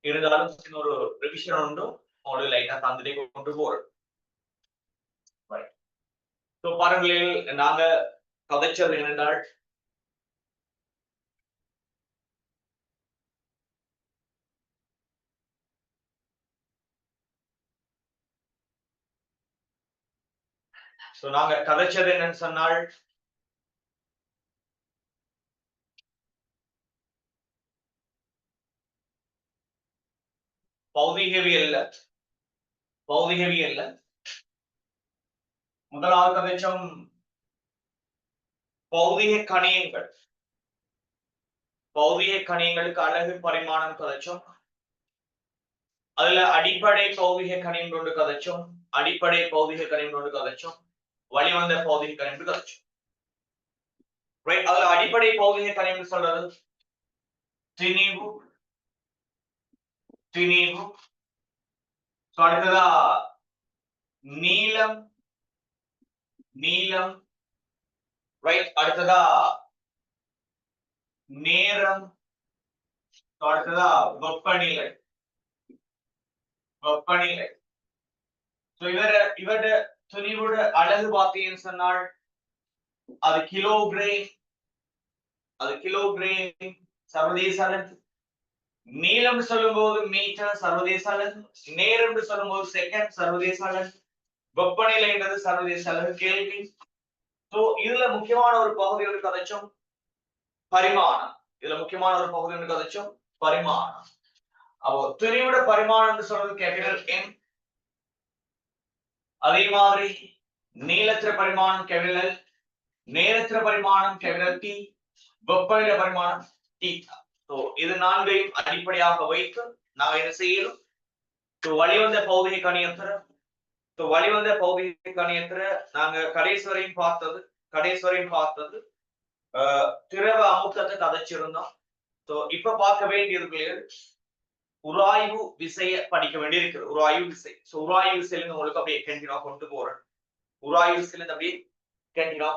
இருந்தாலும் சின்ன ஒரு ரிவிஷன் உண்டு உங்களுக்கு லைட்டா தந்துட்டே கொண்டு போறோம். பாருங்களில் நாங்க கதைச்சது என்னென்றால் நாங்க கதைச்சது என்னன்னு சொன்னால் பௌதிகவியல்ல முதலாவது கதைச்சம் பௌதிக கணியங்களுக்கு அழகு பரிமாணம் கதைச்சோம். அதுல அடிப்படை பௌதிக கணியம் கொண்டு கதைச்சோம், வழிவந்த பௌதிக கணியம் கதைச்சோம். அதுல அடிப்படை பௌதிக கணியம் சொல்றது திணிவு. அடுத்ததா நீளம். அடுத்ததா நேரம். அடுத்ததா வெப்பநிலை. இவர துணிவோட அழகு பார்த்தீங்கன்னு சொன்னால் அது கிலோகிராம் சர்வதேச அலகு. நீளம் சொல்லும்போது மீட்டர் சர்வதேச அலகு. நேரம் சொல்லும்போது செகண்ட் சர்வதேச அலகு. வெப்பநிலை என்றது சர்வதேச அலகு கேள்வி. இதுல முக்கியமான ஒரு பகுதி ஒரு கதைச்சோம் பரிமாணம். அப்போ துணியோட பரிமாணம் சொல்றது கேபிட்டல் M. அதே மாதிரி நீளத்திர பரிமாணம் கேபிட்டல் L, நேரத்திர பரிமாணம் கேபிட்டல் T, வெப்பநிலை பரிமாணம் T. இது நான்கையும் அடிப்படையாக வைத்து நாம் என்ன செய்யணும்? வழிவந்த பௌதிக கணியத்துல நாங்க கடைசி வரையும் பார்த்தது திரவ அமுக்கத்தை கதைச்சிருந்தோம். இப்ப பார்க்க வேண்டியது உராய்வு விசைய படிக்க வேண்டியிருக்கு. உராய்வு விசையில உங்களுக்கு அப்படியே கண்டினியூவா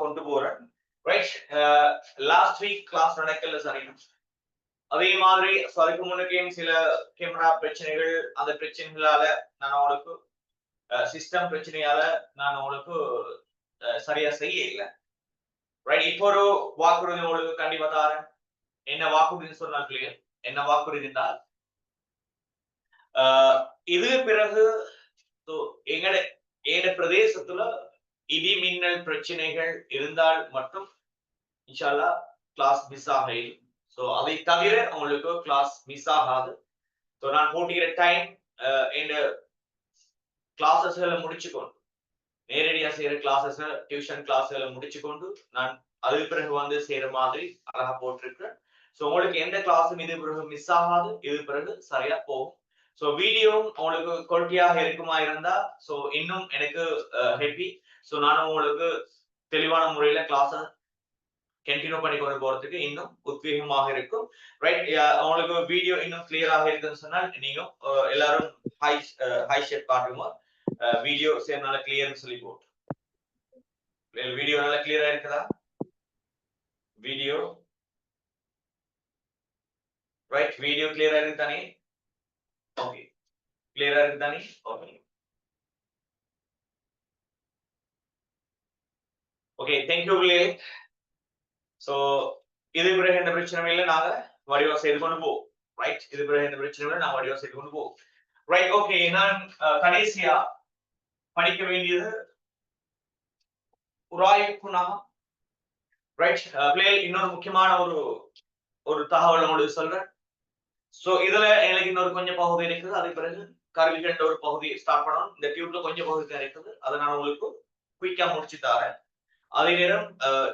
கொண்டு போறேன். ரைட், லாஸ்ட் வீக் கிளாஸ் நடக்கல சரியா. அதே மாதிரி அதுக்கு முன்னுக்கையும் சில கேமரா பிரச்சனைகள், அந்த பிரச்சனைகளால நான் உங்களுக்கு சிஸ்டம் பிரச்சனையால நான் உங்களுக்கு சரியா செய்ய இல்லை. ரைட், இப்போ ஒரு வாக்குறுதி உங்களுக்கு கண்டிப்பா தாரேன். என்ன வாக்குறுதின்னு சொன்னால் கிளியர். என்ன வாக்குறுதி என்றால் இது பிறகு எங்க பிரதேசத்துல இடி மின்னல் பிரச்சனைகள் இருந்தால் மட்டும் இன்ஷா அல்லாஹ் கிளாஸ் மிஸ் ஆகும். அதை தவிர உங்களுக்கு கிளாஸ் மிஸ் ஆகாது. நான் போட்டிக்கிற டைம் இந்த கிளாஸஸ்களை முடிச்சுக்கொண்டு நேரடியா செய்யற கிளாஸஸ் டியூஷன் கிளாஸ்களை முடிச்சுக்கொண்டு நான் அதுக்கு பிறகு வந்து செய்யற மாதிரி அழகா போட்டிருக்கேன். உங்களுக்கு எந்த கிளாஸும் இது பிறகு மிஸ் ஆகாது, இது பிறகு சரியா போகும். வீடியோவும் உங்களுக்கு குவாலிட்டியாக இருக்குமா இருந்தா இன்னும் எனக்கு ஹெப்பி. நானும் உங்களுக்கு தெளிவான முறையில கிளாஸ கண்டினியூ பண்ணி கொண்டு போறதுக்கு இன்னும் உத்வேகமாக இருக்கும். ரைட், உங்களுக்கு வீடியோ இன்னும் கிளியராக இருக்குன்னு சொன்னால் நீங்க எல்லாரும் ஹை ஷேப் காட்டுங்க. வீடியோ சேம் நல்லா கிளியர்னு சொல்லி போட்டு. வீடியோ நல்லா கிளியரா இருக்குதா? வீடியோ ரைட், வீடியோ கிளியரா இருக்கு தானே? ஓகே, கிளியரா இருக்கு தானே? Okay, thank you. இது பிறகு எந்த பிரச்சனையும் இல்லை, நாங்க வடிவா செய்து கொண்டு போவோம். ரைட், இது பிறகு எந்த பிரச்சனையும் இல்லை, நாங்க வடிவா செய்து கொண்டு போவோம். Right, okay. நான் கடைசியா படிக்க வேண்டியது உராய்வு குணகம். ரைட், இன்னொரு முக்கியமான ஒரு தகவல் உங்களுக்கு சொல்றேன். இதுல எனக்கு இன்னொரு கொஞ்சம் பகுதி இருக்குது. அதுக்கு பிறகு கருவிகள் ஒரு பகுதி ஸ்டார்ட் பண்ணணும். இந்த டியூப்ல கொஞ்சம் பகுதி தான் இருக்குது, அதை நான் உங்களுக்கு குயிக்கா முடிச்சு தரேன். அதே நேரம்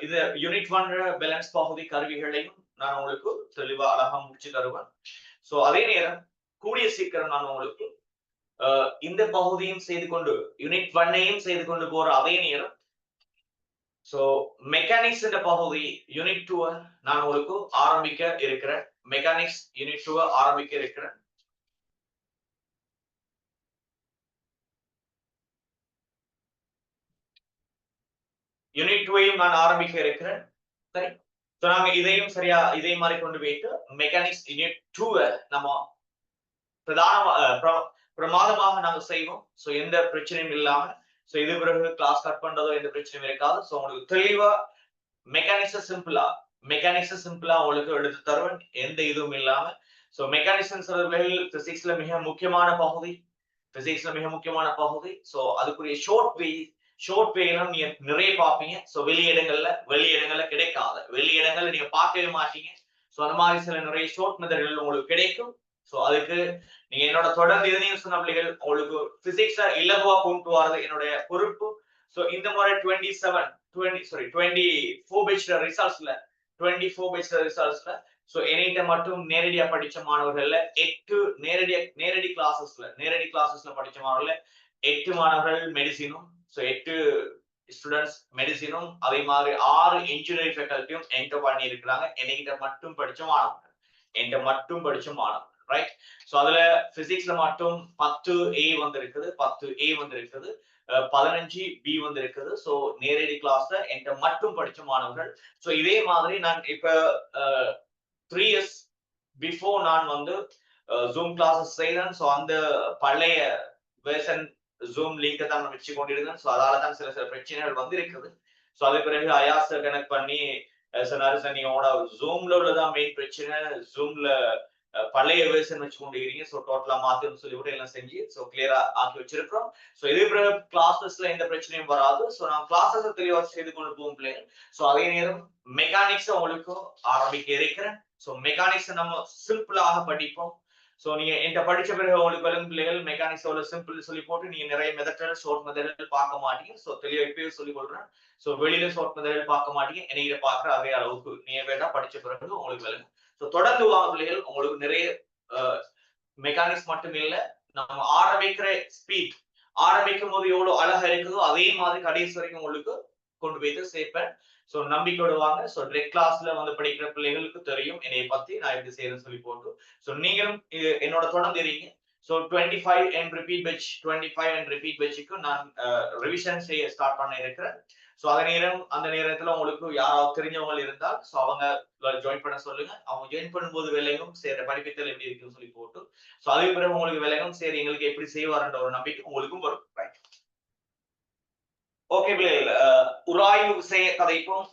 இது யூனிட் 1 பேலன்ஸ் பகுதி கருவிகளையும் நான் உங்களுக்கு தெளிவா அழகா முடிச்சு தருவேன். அதே நேரம் கூடிய சீக்கிரம் நான் உங்களுக்கு இந்த பகுதியும் செய்து கொண்டு யூனிட் 1ஐயும் செய்து கொண்டு போற அதே நேரம் மெக்கானிக்ஸ் என்ற பகுதி யூனிட் 2 நான் உங்களுக்கு ஆரம்பிக்க இருக்கிறேன். மெக்கானிக்ஸ் யூனிட் 2 ஆரம்பிக்க இருக்கிறேன். யூனிட் 2ஐயும் நான் ஆரம்பிக்க இருக்கிறேன். சரி, நாங்க இதையும் சரியா இதே மாதிரி கொண்டு போயிட்டு மெக்கானிக்ஸ் யூனிட் 2 நம்ம பிரமாதமாக நாங்க செய்வோம். சோ எந்த பிரச்சனையும் இல்லாம சோ இது பிறகு கிளாஸ் கட் பண்றதோ எந்த பிரச்சனையும் இருக்காது. சோ உங்களுக்கு தெளிவா மெக்கானிக்ஸ் சிம்பிளா உங்களுக்கு எடுத்து தருவேன், எந்த இதுவும் இல்லாம. சோ மெக்கானிக்ஸ் பிசிக்ஸ்ல மிக முக்கியமான பகுதி. சோ அதுக்குரிய ஷோர்ட் வேலாம் நீங்க நிறைய பார்ப்பீங்க. சோ வெளியிடங்கள்ல கிடைக்காத வெளியிடங்கள்ல நீங்க பார்க்கவே மாட்டீங்க. சோ அந்த மாதிரி சில நிறைய ஷோர்ட் மெத்தட்கள் உங்களுக்கு கிடைக்கும். சோ அதுக்கு நீங்க என்னோட தொடர்ந்து எதையும் சொன்ன பிள்ளைகள் உங்களுக்கு பிசிக்ஸ இலகுவா கொண்டு வரது என்னுடைய பொறுப்பு. சோ இந்த முறை 24 பேட்ச் ரிசல்ட்ஸ்ல சோ என்கிட்ட மட்டும் நேரடியா படிச்ச மாணவர்கள்ல 8 நேரடி கிளாஸஸ்ல படிச்ச மாணவர்கள்ல 8 மாணவர்கள் மெடிசினும், சோ 8 ஸ்டூடெண்ட்ஸ் மெடிசினும், அதே மாதிரி 6 இன்ஜினியரிங் ஃபேக்கல்ட்டியும் என்டர் பண்ணி இருக்கிறாங்க. என்கிட்ட மட்டும் படிச்ச மாணவர்கள் ரைட். சோ அதுல பிசிக்ஸ்ல மட்டும் 10 A வந்திருக்குது, 15 B வந்திருக்குது. சோ நேரடி கிளாஸ்ல என்கிட்ட மட்டும் படிச்ச மாணவர்கள். சோ இதே மாதிரி நான் இப்ப 3 years பிஃபோர் நான் வந்து ஜூம் கிளாஸஸ் செய்தேன். சோ அந்த பழைய வெர்ஷன் ஜூம் லிங்கை தான் நான் வச்சு கொண்டிருந்தேன். சோ அதால தான் சில பிரச்சனைகள் வந்து இருக்குது. சோ அது பிறகு அயாஸ் கனெக்ட் பண்ணி சொன்னாரு, சார் நீங்க ஜூம்ல உள்ளதான் மெயின் பிரச்சனை, ஜூம்ல பழைய வெர்ஷன் வச்சு கொண்டிருக்கீங்க. சோ டோட்டலா மாத்துன்னு சொல்லி கூட எல்லாம் செஞ்சு சோ கிளியரா ஆக்கி வச்சிருக்கிறோம். சோ இதே பிறகு கிளாஸஸ்ல எந்த பிரச்சனையும் வராது. சோ நான் கிளாஸஸ் தெளிவா செய்து கொண்டு போகும் பிள்ளைகள். சோ அதே நேரம் மெக்கானிக்ஸ் உங்களுக்கு ஆரம்பிக்க இருக்கிறேன். சோ மெக்கானிக்ஸ் நம்ம சிம்பிளாக படிப்போம். சோ நீங்க என்கிட்ட படிச்ச பிறகு உங்களுக்கு விளங்கும் பிள்ளைகள் மெக்கானிக்ஸ் சிம்பிள் சொல்லி போட்டு நீங்க நிறைய மெத்தட்கள் ஷார்ட் மெத்தட்கள் பார்க்க மாட்டீங்க. சோ தெளிவா இப்பவே சொல்லி கொள்றேன். சோ வெளியில ஷார்ட் மெத்தட்கள் பார்க்க மாட்டீங்க. என்னைய பார்க்குற அதே அளவுக்கு நீங்க வேணா படிச்ச பிறகு உங்களுக்கு விளங்கும். சோ தொடர்ந்து வாங்க பிள்ளைகள், உங்களுக்கு நிறைய மெக்கானிக்ஸ் மட்டும் இல்ல, நம்ம ஆரம்பிக்கும் போது எவ்வளவு அழகா இருக்குதோ அதே மாதிரி கடைசி வரைக்கும் உங்களுக்கு கொண்டு போயிட்டு சேர்ப்பேன். சோ நம்பிக்கையோட வாங்க. சோ டிரெக்ட் கிளாஸ்ல வந்து படிக்கிற பிள்ளைகளுக்கு தெரியும் என்னைய பத்தி நான் எப்படி செய்யறேன்னு சொல்லி போட்டு. சோ நீங்களும் என்னோட தொடர்ந்து இருக்கீங்க. சோ 25 and repeat batchக்கு நான் ரிவிஷன் செய்ய ஸ்டார்ட் பண்ண இருக்கிறேன். சோ அந்த நேரத்துல உங்களுக்கு யாராவது தெரிஞ்சவங்க இருந்தால் சோ அவங்க ஜாயின் பண்ண சொல்லுங்க. அவங்க ஜாயின் பண்ணும்போது விலையும் சரி படிப்பித்தல் எப்படி இருக்குன்னு சொல்லி போட்டு சோ அதுக்கு பிறகு உங்களுக்கு விலையும் சரி எங்களுக்கு எப்படி செய்வாருன்ற ஒரு நம்பிக்கை உங்களுக்கும் வரும். ஓகே பிள்ளைகள், உராய்வு விசைய கதைப்போம்.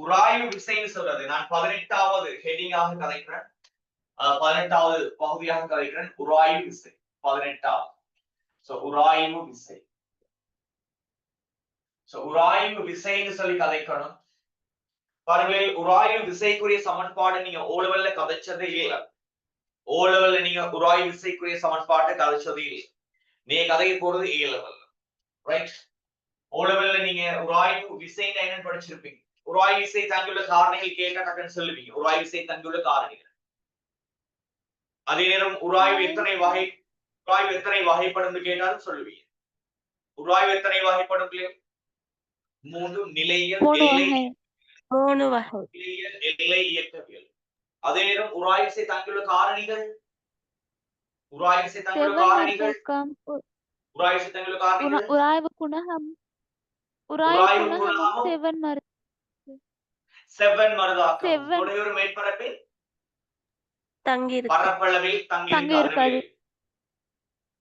உராய்வு விசைன்னு சொல்றது நான் 18வது ஹெட்டிங்காக கதைக்கிறேன், 18வது பகுதியாக கதைக்கிறேன். உராய்வு விசை 18வது. சோ உராய்வு விசை. சோ உராய்வு விசைன்னு சொல்லி கதைக்கணும். பாருங்களேன், உராய்வு விசைக்குரிய சமன்பாடு நீங்க ஓ லெவல்ல கதைச்சதே இல்ல. ஓ லெவல்ல நீங்க உராய்வு விசைக்குரிய சமன்பாட்டை கதைச்சதே இல்லை. நீங்க கதைக்க போறது ஏ லெவல்ல, ரைட்? ஓ லெவல்ல நீங்க உராய்வு விசைன்னு என்னன்னு படிச்சிருப்பீங்க. உராய்வு விசை தங்குள்ள காரணிகள் கேட்டா டக்குன்னு சொல்லுவீங்க, உராய்வு விசை தங்குள்ள காரணிகள். அதே நேரம் உராய்வு எத்தனை வகைப்படும் கேட்டாலும் சொல்லுவீங்க. உராய்வு எத்தனை வகைப்படும்? 3 நிலையியல், எல்லை இயக்கவியல். அதே நேரம் உராய்வு விசை தங்குள்ள காரணிகள், உராய்வு குணகம் செவ்வன் மருதாக்கம் தொடையுறு மேற்பரப்பில் பரப்பளவில்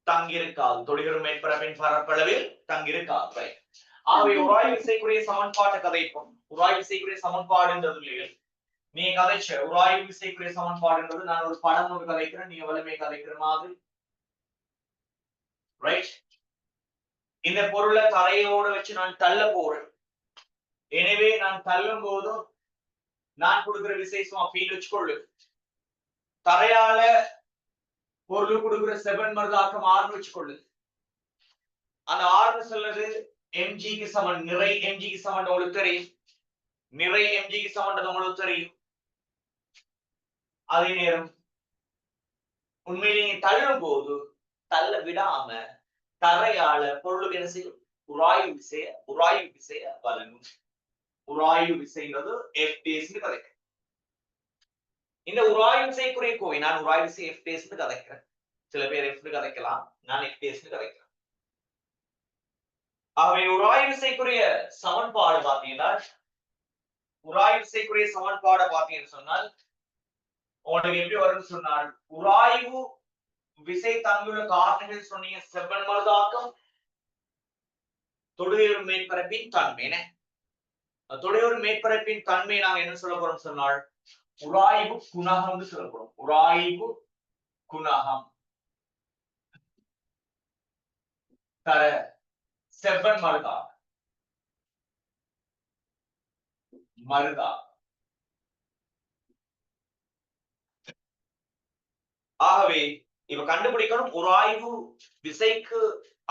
தங்கியிருக்காது. தொடையுறு மேற்பரப்பின் பரப்பளவில் தங்கியிருக்காது. ஆகவே உராய்வு விசைக்குரிய சமன்பாட்டை கதைப்போம். உராய்வு விசைக்குரிய சமன்பாடுன்றது நீங்க கதைச்ச உராய்வு விசைக்குரிய சமன்பாடுன்றது நான் ஒரு படம் ஒன்று கதைக்கிறேன், நீங்க வலிமை கதைக்கிற மாதிரி, ரைட்? இந்த பொருளை தரையோட வச்சு நான் தள்ள போறேன். எனவே நான் தள்ளும் போதும் நான் கொடுக்கிற விசை ஃபீல் வச்சுக்கொள்ளு. தரையால பொருள் கொடுக்கிற செவன் மருதாக்கம் ஆர்னு வச்சுக்கொள்ளு. அந்த ஆர்னு சொல்றது எம்ஜிக்கு சமன், நிறை எம்ஜிக்கு சமன் உங்களுக்கு தெரியும். நிறை எம்ஜிக்கு சமன்றது உங்களுக்கு தெரியும். அதே நேரம் உண்மையிலே தள்ளும் போது தள்ள விடாம தரையால பொருளுக்கு என்ன செய்யும்? உராய்வு விசைய வழங்கும். உராய்வு விசைங்கிறது எஃப்டேஸ்னு கதைக்கிறேன். இந்த உராய்வு விசைக்குரிய கோவை நான் உராய்வு விசை எஃப்டேஸ்னு கதைக்கிறேன். சில பேர் எஃப்னு கதைக்கலாம், நான் எஃப்டேஸ்னு கதைக்கிறேன். ஆகவே உராய்வு விசைக்குரிய சமன்பாடு பார்த்தீங்கன்னா, சொன்னால் உங்களுக்கு எப்படி வரும்னு சொன்னால் உராய்வு விசை தங்கியுள்ள காரணிகள் சொன்னீங்க செவ்வன் மருதாக்கம் தொடுகையுறு மேற்பரப்பின் தன்மை. தொடுகையுறு மேற்பரப்பின் தன்மை நாங்க என்ன சொல்ல போறோம் சொன்னால் உராய்வு குணகம் சொல்ல போறோம். உராய்வு குணகம் தர செவ்வன் மருதா. ஆகவே இப்ப கண்டுபிடிக்கணும் உராய்வு விசைக்கு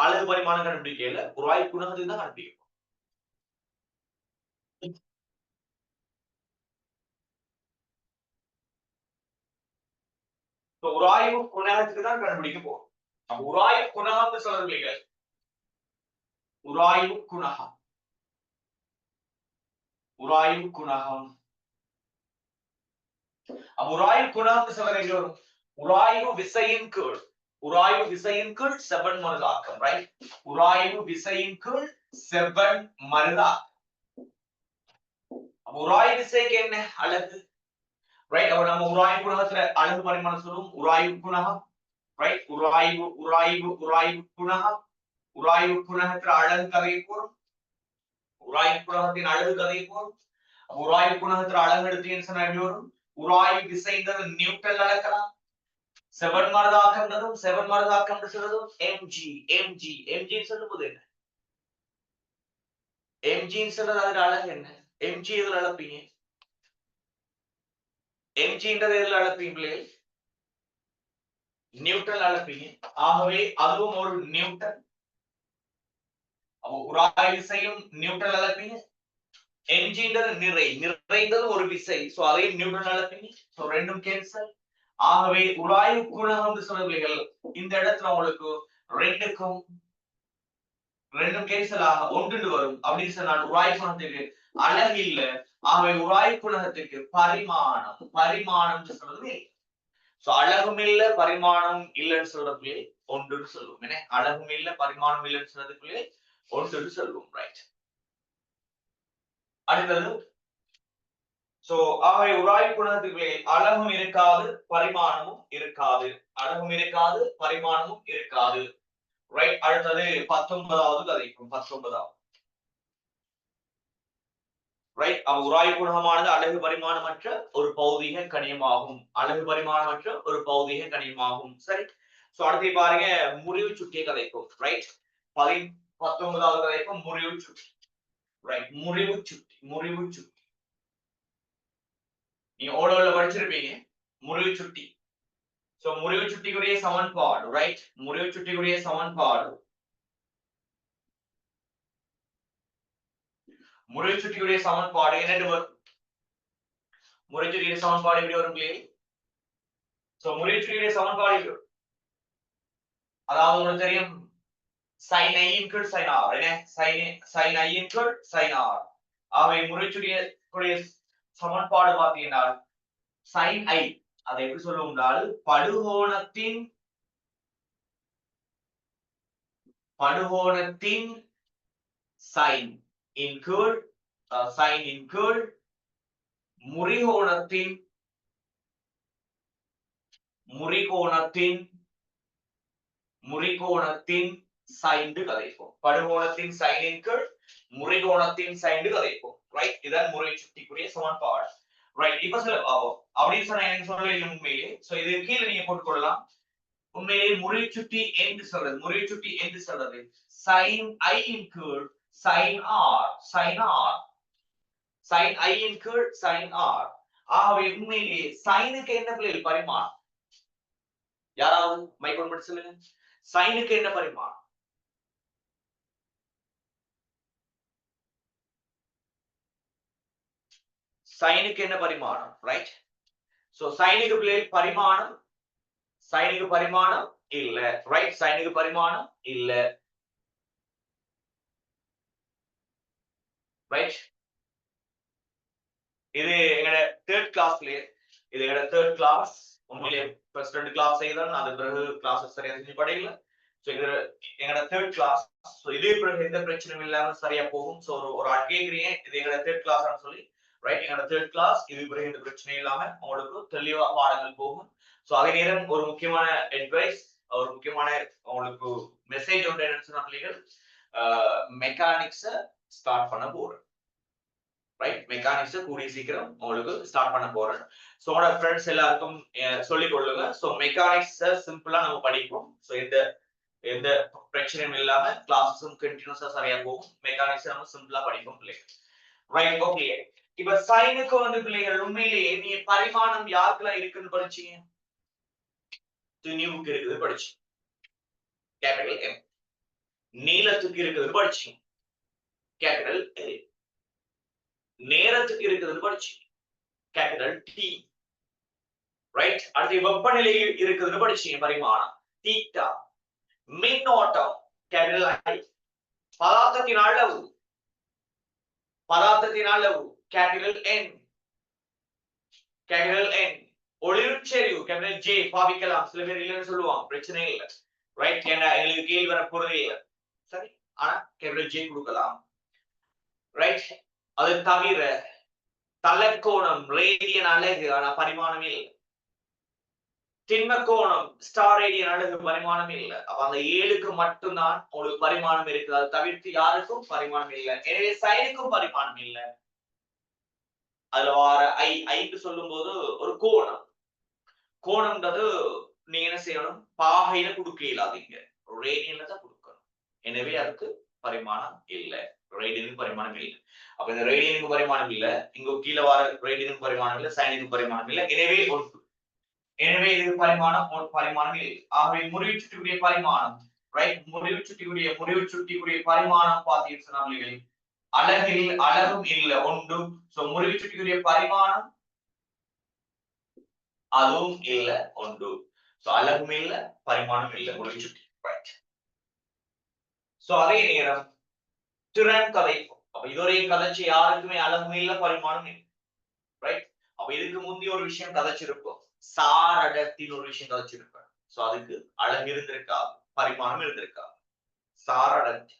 அழகு பரிமாணம் கண்டுபிடிக்கல, உராய்வு குணகத்துக்கு தான் கண்டுபிடிக்கணும். உராய்வு குணகத்துக்கு தான் கண்டுபிடிக்க போறோம். உராய்வு குணகம்னு சொல்றீங்க. உராய்வு குணகம், உராய்வு குணகம். உராய்வு குணகம் சொல்றீங்க வரும் உராய்வு விசையின் கீழ், உராய்வு விசையின் கீழ் செவ்வன் மருதாக்கம். ரைட், உராய்வு விசையின் கீழ் செவ்வன் மருதாக்கம். உராய்வு விசைக்கு என்ன அழகு? ரைட், அப்ப நம்ம உராய்வு குணகத்துல அழகு பரிமாணம் சொல்லுவோம் உராய்வு குணகம். ரைட், உராய்வு உராய்வு உராய்வு குணகம். உராய்வு குணகத்துல அழகு கதையை போறோம். உராய்வு குணகத்தின் அழகு கதையை போறோம். உராய்வு குணகத்துல அழகு எடுத்தீங்கன்னு சொன்னா எப்படி வரும்? உராய்வு விசைன்றது நியூட்டன் அளக்கலாம். செவன் மருதாக்கம்ன்றதும் செவன் மருதாக்கம் சொல்றதும் எம்ஜி. எம்ஜி எம்ஜி சொல்லும் போது என்ன? எம்ஜின்னு சொல்றது அதோட அழகு என்ன? எம்ஜி எதுல அளப்பீங்க? எம்ஜின்றது எதுல அளப்பீங்களே? நியூட்டன் அளப்பீங்க. ஆகவே அதுவும் ஒரு நியூட்டன். உராய்வு விசையும் நியூட்டன் அளப்பீங்க. எம்ஜின்றது நிறைந்தது ஒரு விசை, சோ அதையும் நியூட்டன் அளப்பீங்க. சோ ரெண்டும் கேன்சல். ஆகவே உராய்வு குணகம் சொல்லுவீர்கள் இந்த இடத்துல உங்களுக்கு ரெண்டும் கேன்சல் ஆக ஒன்று வரும். அப்படின்னு சொன்னால் உராய்வு குணகத்துக்கு அழகு இல்ல. ஆகவே உராய்வு குணகத்துக்கு பரிமாணம், பரிமாணம் சொல்றது சோ அழகும் இல்ல பரிமாணம் இல்லைன்னு சொல்றதுக்குள்ளே ஒன்றுன்னு சொல்லுவோம். என்ன அழகும் இல்ல பரிமாணம் இல்லைன்னு சொல்றதுக்குள்ளே ஒன்றுன்னு சொல்லுவோம். ரைட், அடுத்தது சோ ஆகவே உராய்வு குணகத்துக்குள்ளே அழகும் இருக்காது பரிமாணமும் இருக்காது. அழகும் இருக்காது பரிமாணமும் இருக்காது. ரைட், அடுத்தது 19வது கதைக்கும் 19வது. ரைட், உராய்வு குணகமானது அழகு பரிமாணமற்ற ஒரு பௌதிக கணியமாகும். அழகு பரிமாணமற்ற ஒரு பௌதிக கணியமாகும். சரி, சோ அடுத்து பாருங்க முறிவு சுட்டிய கதைக்கும். ரைட், 19வது கதைக்கும் முறிவு சுட்டி. ரைட், முறிவு சுட்டி, முறிவு சுட்டி நீங்க ஓடோல படிச்சிருப்பீங்க முறிவு சுட்டி. சோ முறிவு சுட்டிக்குரிய சமன்பாடு. ரைட், முறிவு சுட்டிக்குரிய சமன்பாடு. முறிவு சுட்டிக்குரிய சமன்பாடு என்னென்று வரும்? முறிவு சுட்டிக்குரிய சமன்பாடு எப்படி வரும்? சோ முறிவு சுட்டிக்குரிய சமன்பாடு அதாவது உங்களுக்கு தெரியும் sin i இன் கீழ் sin r. என்ன sin i இன் கீழ் sin r. ஆகவே முறிவு சுட்டிக்குரிய சமன்பாடு பார்த்தீங்கன்னா sin i அதை எப்படி சொல்லுவோம் என்றால் படுகோணத்தின் sin இன் கீழ் sin இன் கீழ் முறிகோணத்தின் sin கதைப்போம். படுகோணத்தின் sin இன் கீழ் முறிகோணத்தின் sin கதைப்போம். ரைட், இதான் முறிவு சுட்டிக்குரிய சமன்பாடு. ரைட், இப்ப சொல்ல பாப்போம். அப்படின்னு சொன்னா எனக்கு சொல்லல உண்மையிலே. சோ இது கீழே நீங்க போட்டுக்கொள்ளலாம். உண்மையிலே முறிவு சுட்டி என்று சொல்றது, முறிவு சுட்டி என்று சொல்றது sin i இன் கீழ் sin r, sin r, sin i இன் கீழ் sin r. ஆகவே உண்மையிலே சைனுக்கு என்ன பிள்ளை பரிமாணம்? யாராவது மைக்கோன் மட்டும் சொல்லுங்க. சைனுக்கு என்ன பரிமாணம்? சைனுக்கு என்ன பரிமாணம்? ரைட், சோ சைனுக்கு பிள்ளை பரிமாணம், சைனுக்கு பரிமாணம் இல்ல. ரைட், சைனுக்கு பரிமாணம் இல்ல. ரைட், இது எங்கட தேர்ட் கிளாஸ்லயே, இது எங்கட தேர்ட் கிளாஸ். உண்மையிலே ஃபர்ஸ்ட் 2 கிளாஸ் செய்தான், அது பிறகு கிளாஸ் சரியா செஞ்சு படிக்கல. சோ இது எங்கட தேர்ட் கிளாஸ். சோ இதே பிறகு எந்த பிரச்சனையும் இல்லாம சரியா போகும். சோ ஒரு ஆள் கேக்குறீங்க இது எங்கட தேர்ட் கிளாஸ்னு சொல்லி, ரைட். என்னோட தேர்ட் கிளாஸ் இது பிறகு இந்த பிரச்சனை இல்லாம உங்களுக்கு தெளிவா பாடங்கள் போகும். சோ அதே நேரம் ஒரு முக்கியமான அட்வைஸ், ஒரு முக்கியமான உங்களுக்கு மெசேஜ் ஒன்று என்னன்னு சொன்னா பிள்ளைகள், மெக்கானிக்ஸ ஸ்டார்ட் பண்ண போறேன். ரைட், மெக்கானிக்ஸ் கூடிய சீக்கிரம் உங்களுக்கு ஸ்டார்ட் பண்ண போறேன். சோ உங்களோட ஃப்ரெண்ட்ஸ் எல்லாருக்கும் சொல்லிக் கொள்ளுங்க. சோ மெக்கானிக்ஸ் சிம்பிளா நம்ம படிப்போம். சோ எந்த பிரச்சனையும் இல்லாம கிளாஸஸும் கண்டினியூஸா சரியா போகும். மெக்கானிக்ஸ் நம்ம சிம்பிளா படிப்போம் பிள்ளைகள். Right, okay. இப்ப சைனுக்கு வந்து பிள்ளைகள் உண்மையிலேயே நீ பரிமாணம் யாருக்குலாம் இருக்குன்னு படிச்சீங்க? துணிவுக்கு இருக்குது படிச்சீங்க, கேபிட்டல் எம். நீளத்துக்கு இருக்குது படிச்சீங்க, கேபிட்டல் எல். நேரத்துக்கு இருக்குது படிச்சீங்க, கேபிட்டல் டி. ரைட். அடுத்து வெப்பநிலையில் இருக்குதுன்னு படிச்சீங்க, பரிமாணம் தீட்டா. மின்னோட்டம் கேபிட்டல் ஐ. பதார்த்தத்தின் அளவு கேபிட்டல் என். Capital N. ஒளிர்ச்செறிவு கேபிட்டல் ஜே. பாவிக்கலாம், சில பேர் இல்லைன்னு சொல்லுவாங்க, பிரச்சனை இல்லை. ரைட், ஏன்னா எங்களுக்கு கேள்வி வர போறதே இல்லை. சரி, ஆனா கேபிட்டல் ஜே கொடுக்கலாம். ரைட். அது தவிர தலக்கோணம் ரேடியன் அலகு, ஆனா பரிமாணம் இல்லை. திண்மக்கோணம் ஸ்டார் ரேடியன் அலகு பரிமாணம் இல்லை. அப்ப அந்த 7க்கு மட்டும்தான் உங்களுக்கு பரிமாணம் இருக்குது. அதை தவிர்த்து யாருக்கும் பரிமாணம் இல்லை. எனவே சைனுக்கும் பரிமாணம் இல்லை. அதுல வார ஐக்கு சொல்லும் போது ஒரு கோணம்ன்றது நீங்க என்ன செய்யணும், பாகையில கொடுக்க இயலாதீங்க, ரேடியன்ல தான் கொடுக்கணும். எனவே அதுக்கு பரிமாணம் இல்லை, ரேடியனுக்கு பரிமாணம் இல்லை. அப்ப இந்த ரேடியனுக்கு பரிமாணம் இல்லை, இங்க கீழே வர ரேடியனுக்கு பரிமாணம் இல்லை, சைனுக்கு பரிமாணம் இல்லை. எனவே இது பரிமாணம் இல்லை. ஆகவே முறிவு சுட்டியுடைய பரிமாணம், ரைட், முறிவு சுட்டியுடைய பரிமாணம் பார்த்தீங்கன்னா அலகும் இல்ல ஒன்று. சோ முறிவு சுட்டியுடைய பரிமாணம் அதுவும் இல்ல ஒன்று. சோ அலகும் இல்ல, பரிமாணம் இல்ல, முறிவு சுட்டி. ரைட். சோ அதே நேரம் திறன் கதைக்கும். அப்ப இதுவரையும் கதைச்சு யாருக்குமே அலகும் இல்ல, பரிமாணம் இல்லை. ரைட். அப்ப இதுக்கு முந்தைய ஒரு விஷயம் கதைச்சிருப்போம், சார் அடர்த்தின்னு ஒரு விஷயம் கதைச்சிருப்பேன். சோ அதுக்கு அலகு இருந்திருக்காது, பரிமாணம் இருந்திருக்காது, சார் அடர்த்தி.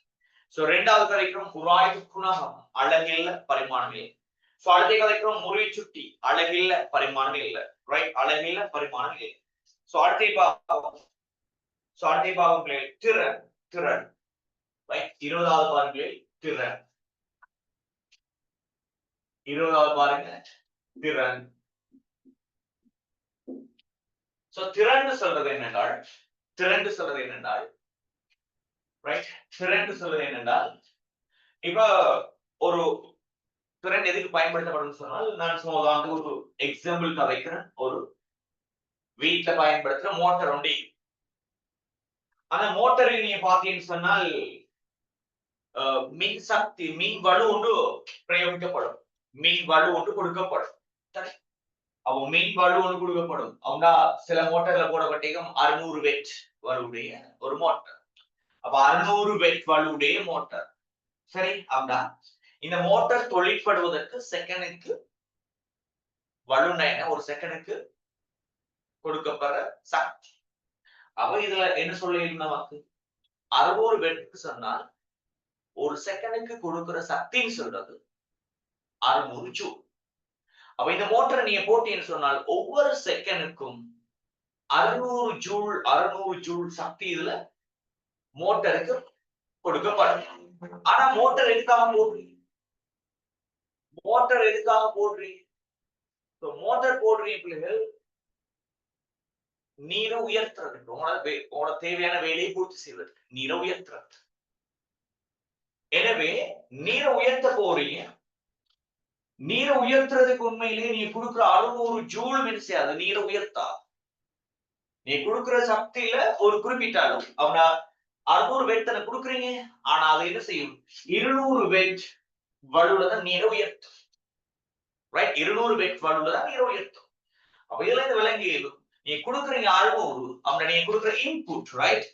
சோ ரெண்டாவது கதைக்கிறோம் உராய்வு குணகம், அழகில்ல, பரிமாணம் இல்லை. சோ அடுத்த கதைக்கிறோம் முறிவு சுட்டி, அழகில்ல, பரிமாணம் இல்லை. ரைட், அழகில்ல, பரிமாணம் இல்லை. சோ அடுத்த பாகம் திறன். ரைட், 20வது பாருங்களே திறன். 20வது பாருங்க திறன். சோ திறன் சொல்றது என்னென்றால் ரைட், திறன் சொல்றது என்னென்றால் இப்ப ஒரு திறன் எதுக்கு பயன்படுத்தப்படும் சொன்னால், நான் சும்மா ஒரு எக்ஸாம்பிள் கதைக்கிறேன். ஒரு வீட்டுல பயன்படுத்துற மோட்டார் உண்டு. அந்த மோட்டரில் நீங்க பாத்தீங்கன்னு சொன்னால் மின் சக்தி, மின் வலு ஒன்று பிரயோகிக்கப்படும், மின் வலு ஒன்று கொடுக்கப்படும். அப்போ மின் வலு ஒன்று கொடுக்கப்படும். அவங்க சில மோட்டார்ல போடப்பட்டீங்க 600 வெட் வலுடைய ஒரு மோட்டார். அப்ப 600 வெட் வலுடைய மோட்டார். சரி, அப்படின்னா இந்த மோட்டார் தொழிற்படுவதற்கு செகண்டுக்கு வலுனா ஒரு செகண்டுக்கு கொடுக்கப்படுற சக்தி. அப்ப இதுல என்ன சொல்லியிருந்த வாக்கு 600 வெட்டுக்கு சொன்னால் ஒரு செகண்டுக்கு கொடுக்கிற சக்தின்னு சொல்றது 600 ஜூல். அப்ப இந்த மோட்டரை நீங்க போட்டீங்கன்னு சொன்னால் ஒவ்வொரு செகண்டுக்கும் 600 ஜூல் சக்தி இதுல மோட்டருக்கு கொடுக்கப்படும். ஆனா மோட்டர் எதுக்காக போடுறீங்க? மோட்டர் போடுறீங்க பிள்ளைகள் நீரை உயர்த்துறதுக்கு, உங்களோட தேவையான வேலையை பூர்த்தி செய்வதற்கு, நீரை உயர்த்துறது. எனவே நீரை உயர்த்த போறீங்க. நீரை உயர்த்துறதுக்கு உண்மையிலேயே நீங்க கொடுக்குற 600 ஜூல் மின்சாரம் நீரை உயர்த்தா. நீ கொடுக்குற சக்தியில ஒரு குறிப்பிட்ட அளவு, அவனா 600 வெட் கொடுக்குறீங்க. ஆனா அது என்ன செய்யும், 200 வெட் வலுதான் நீரை உயர்த்தும். ரைட், 200 வெட் வலுதான் நீரை உயர்த்தும். அப்ப இதுல இருந்து விளங்கி நீ கொடுக்குறீங்க 600, அவன நீங்க கொடுக்குற இன்புட், ரைட்,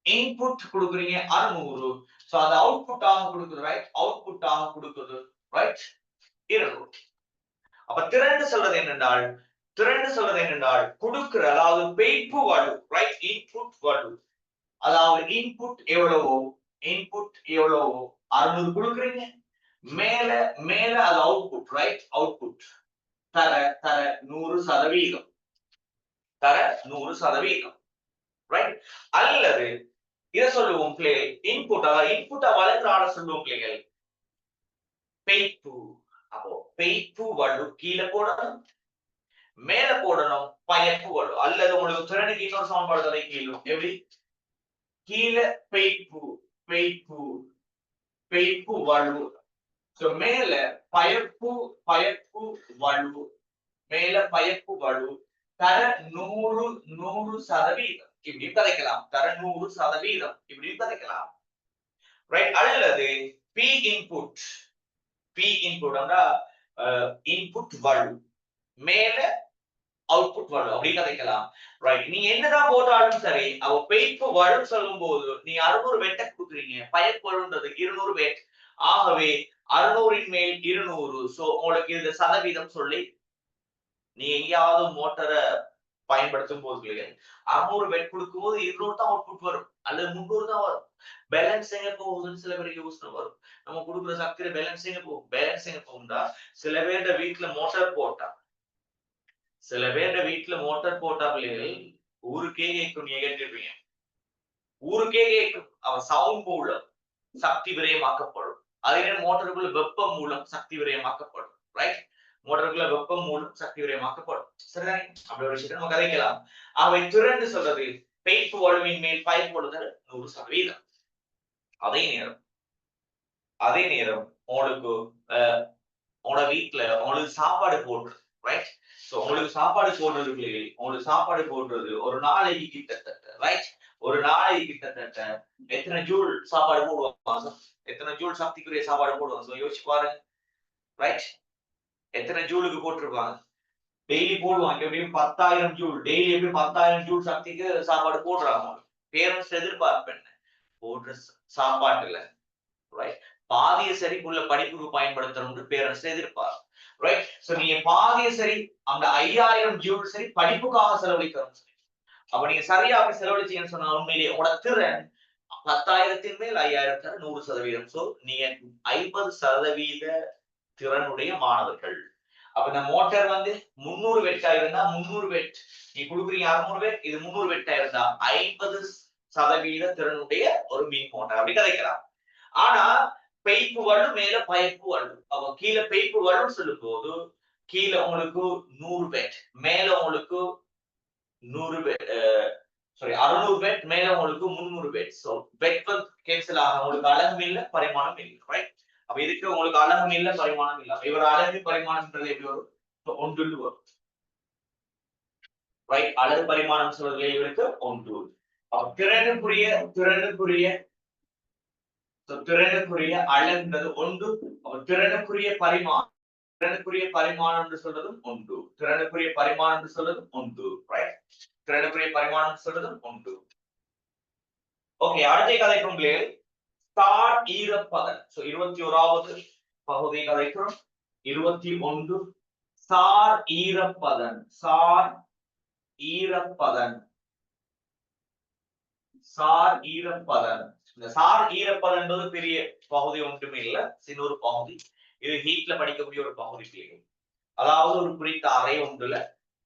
இன்புட் கொடுக்குறீங்க 600. சோ அது அவுட்புட் ஆக கொடுக்குது, ரைட், அவுட்புட் ஆக கொடுக்குது, ரைட், 200. அப்ப திறன் சொல்றது என்னென்றால் கொடுக்குற, அதாவது பெய்ப்பு வலு, ரைட், இன்புட் வலு, அதாவது இன்புட் எவ்வளவோ 600 கொடுக்குறீங்க, மேல மேல அது அவுட்புட் ரைட் அவுட்புட் தர தர 100% தர 100% ரைட் அல்லது இதை சொல்லுவோம் பிள்ளைகள் இன்புட் அதாவது இன்புட்டை வளர்க்கிற ஆளை சொல்லுவோம் பிள்ளைகள் பெய்ப்பு அப்போ பெய்ப்பு வலு கீழே போடணும் மேல போடணும் பயப்பு வலு அல்லது உங்களுக்கு திறனுக்கு இன்னொரு சமன்பாடு தரை கீழும் எப்படி கீழே பெய்ப்பு பெய்ப்பு பெய்ப்பு வலு மேல பயப்பு பயப்பு வலு மேல பயப்பு வலு தர 100% இப்படி கதைக்கலாம் தர 100% இப்படி கதைக்கலாம் ரைட் அல்லது P input P input input வலு மேல அவுட்புட் வலு அப்படி கதைக்கலாம் ரைட் நீங்க என்னதான் போட்டாலும் சரி அவ பெய்ப்பு வலு சொல்லும் போது நீங்க 600 வெட்ட கொடுக்குறீங்க பயப்பு வலுன்றது 200 வெட் ஆகவே 600 மேல் 200 சோ உங்களுக்கு இந்த சதவீதம் சொல்லி நீ எங்கேயாவது மோட்டரை பயன்படுத்தும் போது 600 வெட் கொடுக்கும் போது 200 தான் அவுட்புட் வரும் அல்லது 300 தான் வரும் பேலன்ஸ் எங்க போகுதுன்னு சில பேருக்கு யோசனை வரும் நம்ம கொடுக்குற சக்தியில பேலன்ஸ் எங்க போகும் பேலன்ஸ் எங்க போகும்டா சில பேர் வீட்டுல மோட்டார் போட்டா சில பேர் வீட்டுல மோட்டார் போட்டா பிள்ளைகள் ஊருக்கே கேட்கும் நீங்க கேட்டிருப்பீங்க ஊருக்கே கேட்கும் அவன் சவுண்ட் மூலம் சக்தி விரயமாக்கப்படும் அதே நேரம் மோட்டருக்குள்ள வெப்பம் மூலம் சக்தி விரயமாக்கப்படும் ரைட் மோட்டருக்குள்ள வெப்பம் மூலம் சக்தி விரயமாக்கப்படும் சரிதானே அப்படி ஒரு விஷயத்தை நம்ம கதைக்கலாம் அவை திறந்து சொல்றது பெய்ப்பு வலுவின் மேல் பயிர் போடுதல் 100% அதே நேரம் உங்களுக்கு உங்களோட வீட்டுல உங்களுக்கு சாப்பாடு போடுறது ரைட் சோ உங்களுக்கு சாப்பாடு போடுறது உங்களுக்கு சாப்பாடு போடுறது ஒரு நாளைக்கு கிட்டத்தட்ட ரைட் ஒரு நாளைக்கு கிட்டத்தட்ட எத்தனை ஜூல் சாப்பாடு போடுவாங்க எத்தனை ஜூல் சக்திக்குரிய சாப்பாடு போடுவாங்க யோசிச்சு பாருங்க ரைட் எத்தனை ஜூலுக்கு போட்டிருப்பாங்க டெய்லி போடுவாங்க எப்படியும் 10,000 ஜூல் டெய்லி எப்படி 10,000 ஜூல் சக்திக்கு சாப்பாடு போடுறாங்க பேரண்ட்ஸ் எதிர்பார்ப்பு என்ன போடுற சாப்பாட்டுல ரைட் பாதிய சரிக்குள்ள படிப்புக்கு பயன்படுத்தணும்னு பேரண்ட்ஸ் எதிர்பார்ப்பு ரைட் சோ நீங்க பாதிய சரி அந்த 5,000 ஜூல் சரி படிப்புக்காக செலவழிக்கணும் அப்ப நீங்க சரியா அப்படி செலவழிச்சீங்கன்னு சொன்னா உண்மையிலேயே உங்களோட திறன் 10,000 மேல் 5,000 100%. சோ நீங்க 50% திறனுடைய மாணவர்கள் அப்ப இந்த மோட்டார் 300 வெட்டா இருந்தா 300 வெட் நீ கொடுக்குறீங்க 600 வெட் இது 300 வெட்டா இருந்தா 50% திறனுடைய ஒரு மின் மோட்டார் அப்படி கிடைக்கலாம் ஆனா பெய்ப்பு வலு மேல பயப்பு வலு அப்ப கீழே பெய்ப்பு வலுன்னு சொல்லும் போது கீழே உங்களுக்கு 100 வெட் மேல உங்களுக்கு 100 வெட் சாரி 600 வெட் மேல உங்களுக்கு 300 வெட் சோ வெட் கேன்சல் ஆகும் உங்களுக்கு அலகு இல்ல பரிமாணம் இல்ல ரைட் அப்ப இதுக்கு உங்களுக்கு அலகு இல்ல பரிமாணம் இல்ல இவர் அலகு பரிமாணம்ன்றது எப்படி வரும் ஒன்று வரும் ரைட் அலகு பரிமாணம் சொல்றதுல இவருக்கு ஒன்று அப்ப திறனுக்குரிய அலகுன்றது ஒன்று திறனுக்குரிய பரிமாணம் சொல்றதும் ஒன்று திறனுக்குரிய பரிமாணம் சொல்றதும் ஒன்று ரைட் திறனுக்குரிய பரிமாணம் சொல்றதும் ஒன்று ஓகே அடுத்த கதைக்கும் சார் ஈரப்பதன் சோ 21வது பகுதி கதைக்கிறோம் 21 சார் ஈரப்பதன் இந்த சார் ஈரப்பதன் என்பது பெரிய பகுதி ஒன்றுமே இல்ல சின்ன ஒரு பகுதி இது ஹீட்ல படிக்கக்கூடிய ஒரு பகுதி அதாவது ஒரு குறித்த அறை ஒன்றுல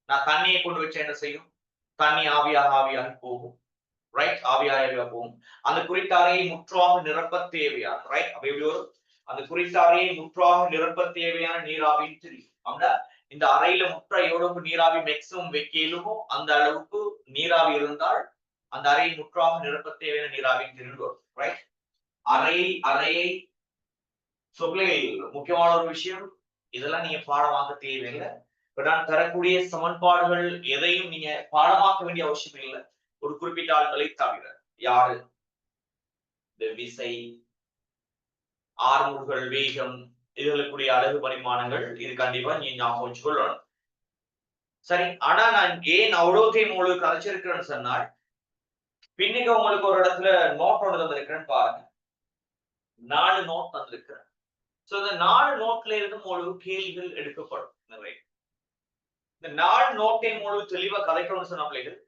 நான் தண்ணியை கொண்டு வச்சு என்ன செய்யும் தண்ணி ஆவியாக போகும் ரைட் ஆவியாக போகும் அந்த குறித்த அறையை முற்றாக நிரப்ப தேவையான ரைட் அப்ப எப்படி வரும் அந்த குறித்த அறையை முற்றாக நிரப்ப தேவையான நீராவின்னு தெரியும் அப்படின்னா இந்த அறையில முற்ற எவ்வளவுக்கு நீராவி மேக்சிமம் வைக்கலுமோ அந்த அளவுக்கு நீராவி இருந்தால் அந்த அறையை முற்றாக நிரப்ப தேவையான நீராவின்னு தெரிந்து வரும் ரைட் அறையை முக்கியமான ஒரு விஷயம் இதெல்லாம் நீங்க பாடமாக்க தேவையில்லை இப்ப நான் தரக்கூடிய சமன்பாடுகள் எதையும் நீங்க பாடமாக்க வேண்டிய அவசியம் இல்லை ஒரு குறிப்பிட்ட ஆட்களை தவிர யாரு இந்த விசை ஆர்முகள் வேகம் இதுகளுக்குரிய அழகு பரிமாணங்கள் இது கண்டிப்பா நீங்க ஞாபகம் வச்சுக்கொள்ளணும் சரி ஆனா நான் ஏன் அவ்வளோத்தையும் உங்களுக்கு கதைச்சிருக்கிறேன்னு சொன்னால் பின்னுக்கு உங்களுக்கு ஒரு இடத்துல நோட் ஒன்று தந்திருக்கிறேன்னு பாருங்க 4 நோட் தந்திருக்கிறேன் சோ இந்த 4 நோட்ல இருந்து உங்களுக்கு கேள்விகள் எடுக்கப்படும் நிறைய இந்த 4 நோட்டை உங்களுக்கு தெளிவா கதைக்கணும்னு சொன்ன பிள்ளைகள்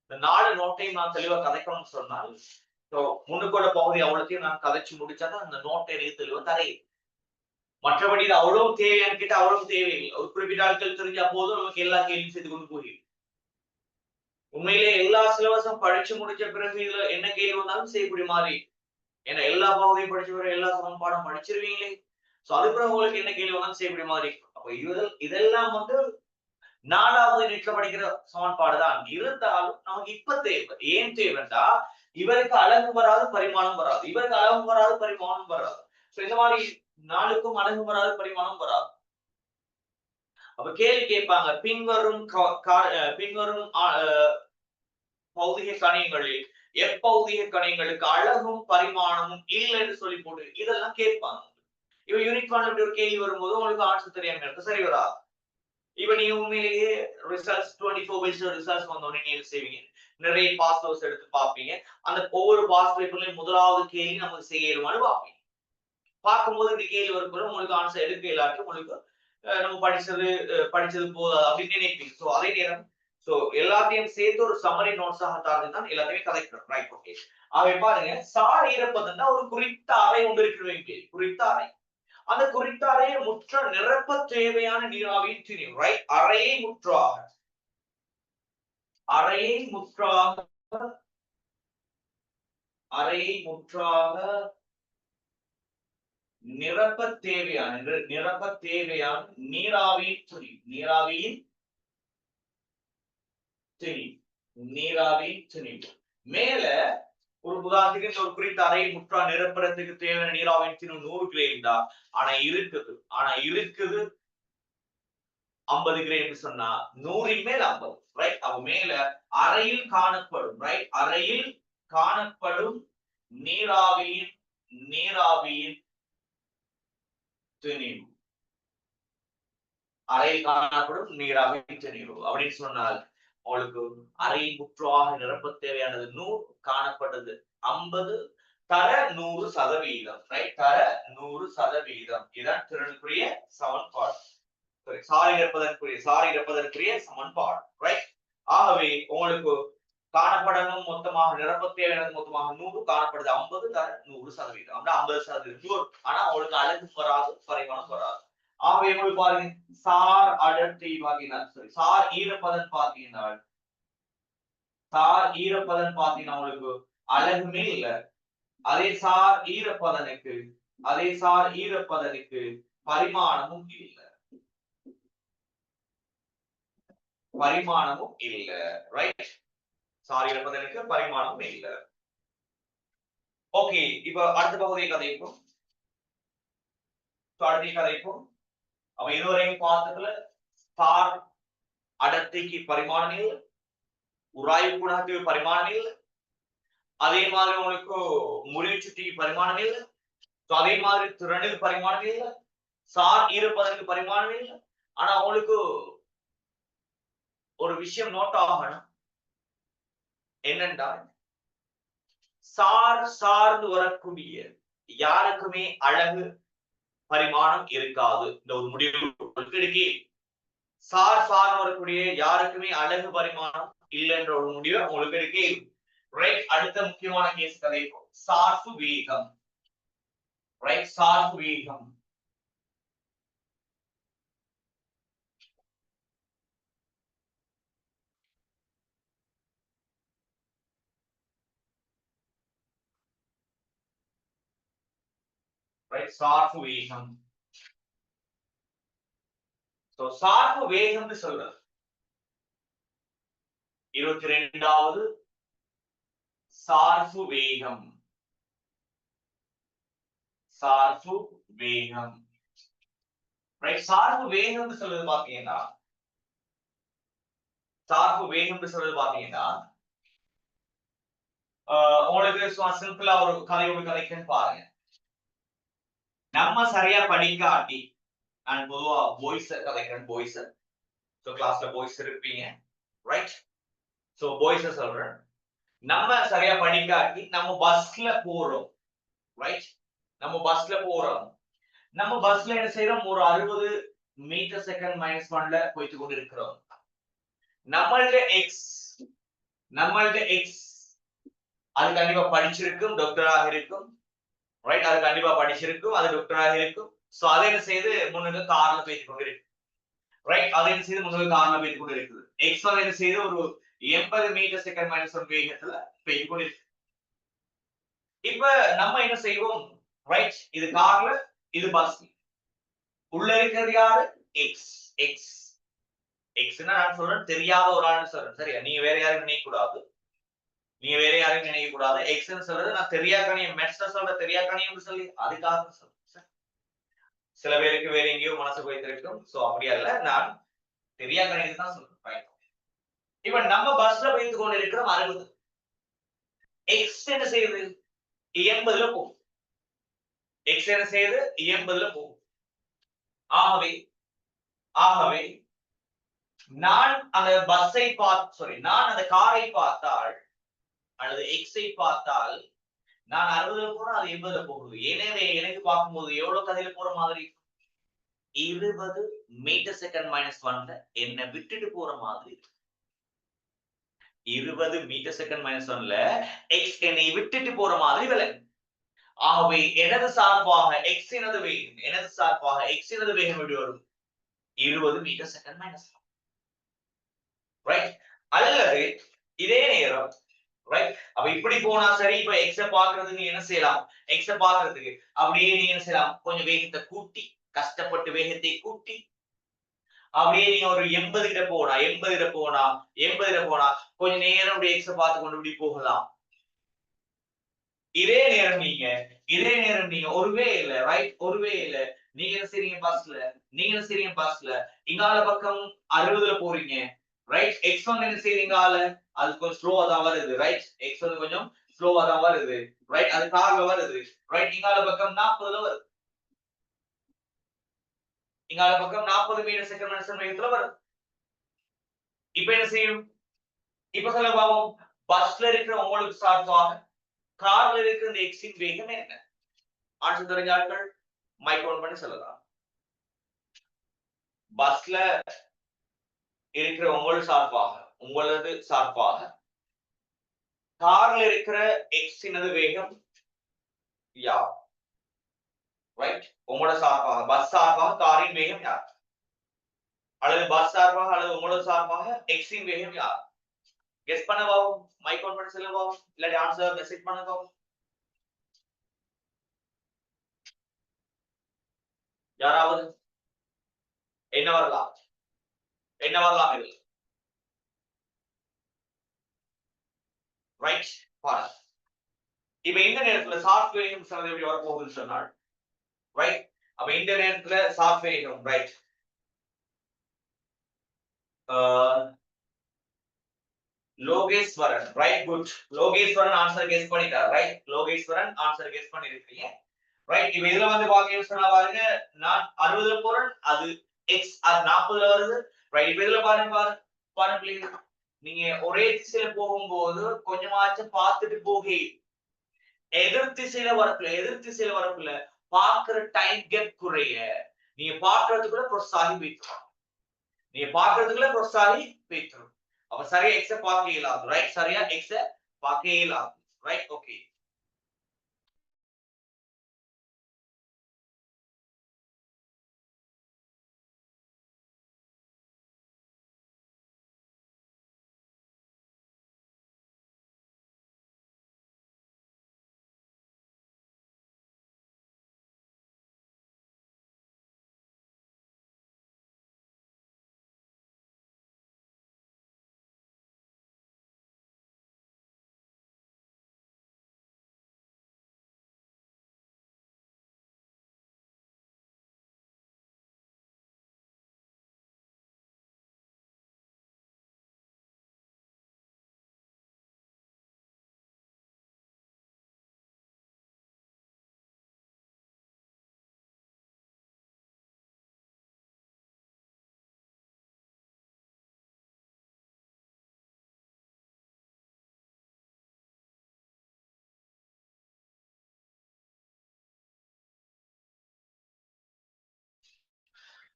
இந்த 4 நோட்டையும் நான் தெளிவா கதைக்கணும்னு சொன்னால் முன்னுக்கோட பகுதி அவ்வளோத்தையும் நான் கதைச்சு முடிச்சாதான் அந்த நோட்டை எனக்கு தெளிவா தரையும் மற்றபடி இது அவ்வளவு தேவையான்னு கேட்டா அவ்வளவு தேவையில்லை. ஒரு குறிப்பிட்ட ஆட்கள் தெரிஞ்சா போதும் நமக்கு எல்லா கேள்வியும் செய்து கொண்டு போயிடும். உண்மையிலே எல்லா சிலபஸும் படிச்சு முடிச்ச பிறகு இதுல என்ன கேள்வி வந்தாலும் செய்யக்கூடிய மாதிரி. ஏன்னா எல்லா பகுதியும் படிச்ச பிறகு எல்லா சமன்பாடும் படிச்சிருவீங்களே. சோ அது பிறகு உங்களுக்கு என்ன கேள்வி வந்தாலும் செய்யக்கூடிய மாதிரி. அப்ப இதெல்லாம் வந்து 4வது யூனிட்ல படிக்கிற சமன்பாடு தான். இருந்தாலும் நமக்கு இப்ப தேவை. ஏன் தேவைன்னா இவருக்கு அலகு வராது, பரிமாணம் வராது. இவருக்கு அலகு வராது, பரிமாணம் வராது. சோ இந்த மாதிரி 4க்கும் அலகு வராது, பரிமாணம் வராது. அப்ப கேள்வி கேட்பாங்க, பின்வரும் பௌதிக கணியங்களில் எப்பௌதிக கணியங்களுக்கு அழகும் பரிமாணமும் இல்லைன்னு சொல்லி போட்டு இதெல்லாம் கேட்பாங்க. இப்ப யூனிட் 1 ஒரு கேள்வி வரும்போது உங்களுக்கு ஆன்சர் தெரியாம இருக்கு, சரி வரா. இப்ப நீங்க உண்மையிலேயே ரிசல்ட்ஸ் 24 பேஜ் ரிசல்ட்ஸ் வந்தோடனே நீங்க செய்வீங்க, நிறைய பாஸ் பேப்பர்ஸ் எடுத்து பார்ப்பீங்க. அந்த ஒவ்வொரு பாஸ் பேப்பர்லயும் முதலாவது கேள்வி நமக்கு செய்யணுமான்னு பார்ப்பீங்க. பார்க்கும்போது இந்த கேள்வி வரும்போது உங்களுக்கு ஆன்சர் எடுக்க இல்லாட்டி உங்களுக்கு நம்ம படிச்சது போதாது அப்படின்னு நினைப்பீங்க. சோ அதே நேரம் சோ எல்லாத்தையும் சேர்த்து ஒரு சம்மரி நோட்ஸாக தான் எல்லாத்தையுமே கலெக்ட் ரைட். ஓகே, அவை பாருங்க, சார் ஈரப்பதம்னா ஒரு குறித்த அறை ஒன்று இருக்கிற குறித்த அறை. அந்த குறித்த அறையை முற்ற நிரப்ப தேவையான நீராவியின் திணிவு, ரைட்? அறையை முற்றாக நிரப்ப தேவையான நீராவியின் திணிவு. மேல ஒரு உதாரணத்துக்கு ஒரு குறித்த அறையை முற்றா நிரப்புறதுக்கு தேவையான நீராவியின் திணிவு 100 கிராம் தான். ஆனா இருக்குது 50 கிராம் சொன்னா 100 மேல் 50, ரைட்? அப்ப மேல அறையில் காணப்படும், ரைட்? அறையில் காணப்படும் நீராவியின் திணிவு, அறையில் காணப்படும் நீராவியின் திணிவு அப்படின்னு சொன்னால் உங்களுக்கு அறை முற்றாக நிரப்ப தேவையானது 100, காணப்பட்டது 50, தர 100%, ரைட்? தர 100%. இதான் திறனுக்குரிய சமன்பாடு, சாரி இருப்பதற்குரிய சமன்பாடு, ரைட்? ஆகவே உங்களுக்கு காணப்படணும் மொத்தமாக நிரப்ப தேவையானது மொத்தமாக 100, காணப்படுது 50, தர 100%. அப்படின்னா 50%. ஆனா உங்களுக்கு அலகு வராது, பரிமாணம் வராது. ஆகவே உங்களுக்கு பாருங்க, சார் அடர்த்தி சார் ஈரப்பதன் பார்த்தீங்கன்னா உங்களுக்கு அலகுமே இல்ல. அதே சார் ஈரப்பதனுக்கு பரிமாணமும் இல்ல, ரைட்? சார் ஈரப்பதனுக்கு பரிமாணமும் இல்ல. ஓகே, இப்ப அடுத்த பகுதியை கதைப்போம். அவன் இதுவரையும் பார்த்ததுல சார் அடர்த்திக்கு பரிமாணம் இல்லை, உராய்வு குணத்துக்கு பரிமாணம் இல்லை, அதே மாதிரி உங்களுக்கு முறிவு சுட்டிக்கு பரிமாணம் இல்லை, அதே மாதிரி திறனுக்கு பரிமாணம் இல்லை, சார் ஈரப்பதற்கு பரிமாணம் இல்லை. ஆனா உங்களுக்கு ஒரு விஷயம் நோட் ஆகணும், என்னென்றால் சார்ந்து வரக்கூடிய யாருக்குமே அழகு பரிமாணம் இருக்காது. இந்த ஒரு முடிவு எடுக்க சார்ந்து வரக்கூடிய யாருக்குமே அழகு பரிமாணம் இல்லைன்ற ஒரு முடிவு உங்களுக்கு இருக்கு, ரைட்? அடுத்த முக்கியமான கேஸ் கதை சார்பு வேகம், ரைட்? சார்பு வேகம் சார்பு வேகம். சார்பு வேகம் சொல்றது 22வது சார்பு வேகம். சார்பு வேகம் சொல்றது பாத்தீங்கன்னா உங்களுக்கு சிம்பிளா ஒரு கதைக்குன்னு பாருங்க. நம்ம சரியா படிக்காட்டி, நான் பொதுவா பாய்ஸ் கதைக்கிறேன், பாய்ஸ் கிளாஸ்ல பாய்ஸ் இருப்பீங்க, ரைட்? சோ பாய்ஸ் சொல்றேன், நம்ம சரியா படிக்காட்டி நம்ம பஸ்ல போறோம், ரைட்? நம்ம பஸ்ல என்ன செய்யறோம், ஒரு 60 மீட்டர் செகண்ட் -1ல போயிட்டு கொண்டு இருக்கிறோம். நம்மள்ட்ட எக்ஸ் அது கண்டிப்பா படிச்சிருக்கும், டாக்டராக இருக்கும், ரைட்? அது கண்டிப்பா படிச்சிருக்கும், அது டாக்டராக இருக்கும். சோ அதை என்ன செய்து முன்னுக்கு கார்ல போயிட்டு கொண்டு இருக்கு ரைட். அதை என்ன செய்து முன்னுக்கு கார்ல போயிட்டு கொண்டு இருக்குது. x1 என்ன செய்து ஒரு 80 மீட்டர் செகண்ட் மைனஸ் 1 வேகத்துல போயிட்டு கொண்டு இருக்கு. இப்ப நம்ம என்ன செய்வோம் ரைட், இது கார்ல இது பஸ், உள்ள இருக்கிறது யாரு எக்ஸ். எக்ஸ் எக்ஸ்னா நான் சொல்றேன் தெரியாத ஒரு ஆள்னு சொல்றேன் சரியா, நீங்க வேற யாரும் நினைக்க கூடாது, நீங்க வேற யாரையும் நினைக்க கூடாது. எக்ஸ்ன்னு சொல்றது நான் தெரியாக்கணியம் மெட்ஸ்ல சொல்ற தெரியாக்கணியம் சொல்லி அதுக்காக சொல்றேன். சில பேருக்கு வேற எங்கேயோ மனசு போயிருக்கும். சோ அப்படியா இல்ல, நான் தெரியாக்கணியத்தை தான் சொல்றேன். இப்ப நம்ம பஸ்ல வைத்துக் கொண்டு இருக்கிறோம் 60, எக்ஸ் என்ன செய்யுது 80ல போகும். எக்ஸ் என்ன செய்யுது 80ல போகும். ஆகவே ஆகவே நான் அந்த பஸ்ஸை நான் அந்த காரை பார்த்தால் அல்லது எக்ஸை பார்த்தால் நான் 60ல போறேன், அது 80ல போகுது. எனவே எனக்கு பார்க்கும்போது எவ்வளவு கதையில போற மாதிரி 20 மீட்டர் செகண்ட் மைனஸ் 1ல என்ன விட்டுட்டு போற மாதிரி 20 மீட்டர் செகண்ட் மைனஸ் 1ல எக்ஸ் என்னை விட்டுட்டு போற மாதிரி விளங்கும். ஆகவே எனது சார்பாக எக்ஸ் எனது வேகம், எனது சார்பாக எக்ஸ் எனது வேகம் எப்படி வரும் 20 மீட்டர் செகண்ட் மைனஸ் 1 ரைட். அல்லது இதே நேரம் ரைட், அப்ப இப்படி போனா சரி. இப்ப எக்ஸ பாக்குறதுக்கு என்ன செய்யலாம், எக்ஸ பாக்குறதுக்கு அப்படியே நீ என்ன செய்யலாம், கொஞ்சம் வேகத்தை கூட்டி, கஷ்டப்பட்டு வேகத்தை கூட்டி அப்படியே நீ ஒரு 80 கிட்ட போனா 80 கிட்ட போனா 80 கிட்ட போனா கொஞ்ச நேரம் அப்படியே எக்ஸ பார்த்து கொண்டு இப்படி போகலாம். இதே நேரம் நீங்க ஒருவேளை ரைட், ஒருவேளை நீங்க என்ன செய்றீங்க பஸ்ல, நீங்க என்ன செய்றீங்க பஸ்ல இங்கால பக்கம் 60ல போறீங்க ரைட். x1 என்ன செய்றீங்க அது கொஞ்சம் ஸ்லோவா தான் வருது ரைட். x1 கொஞ்சம் ஸ்லோவா தான் வருது ரைட், அது கார்ல வருது ரைட். இங்கால பக்கம் 40ல வருது, இங்கால பக்கம் 40 மீட்டர் செகண்ட் மைனஸ் வேகத்துல வருது. இப்ப என்ன செய்யும், இப்ப சொல்ல பாப்போம், பஸ்ல இருக்கிற உங்களுக்கு சார்பாக கார்ல இருக்கிற இந்த எக்ஸின் வேகம் என்ன? ஆன்சர் தெரிஞ்ச ஆட்கள் மைக் ஆன் பண்ணி சொல்லலாம். பஸ்ல இருக்கிற உங்களது சார்பாக கார்ல இருக்கிற எக்ஸினது வேகம் யார் ரைட். உங்களோட சார்பாக பஸ் சார்பாக காரின் வேகம் யார், அல்லது பஸ் சார்பாக அல்லது உங்களோட சார்பாக எக்ஸின் வேகம் யார்? கெஸ் பண்ண பாவம், மைக் ஆன் பண்ணி சொல்ல பாவம், இல்லாட்டி ஆன்சர் மெசேஜ் பண்ண பாவம். யாராவது என்ன வரலாம், என்ன வரலாம் இது ரைட். பாருங்க, இப்ப இந்த நேரத்துல சாஃப்ட் வேகம் எப்படி வரப்போகுதுன்னு சொன்னால் ரைட். அப்ப இந்த நேரத்துல சாஃப்ட் வேகம் right, Logeswaran right, good. Logeswaran answer guess பண்ணிட்டார் ரைட். லோகேஸ்வரன் ஆன்சர் கெஸ் பண்ணிருக்கீங்க ரைட். இப்ப இதுல வந்து பாத்தீங்கன்னு சொன்னா பாருங்க, நான் 60ல போறேன், அது எக்ஸ் அது 40ல வருது ரைட். இப்ப இதுல பாருங்க பாருங்க நீங்க ஒரே திசையில போகும்போது கொஞ்சமாச்சும் பார்த்துட்டு போகி எதிர் திசையில வரக்குள்ள பாக்குற டைம் கேப் குறைய, நீங்க பாக்குறதுக்குள்ள ப்ரோசாகி போயிடும், நீங்க பாக்குறதுக்குள்ள ப்ரோசாகி போயிடும். அப்ப சரியா எக்ஸ பார்க்க இயலாது ரைட், சரியா எக்ஸ பார்க்க இயலாது ரைட்.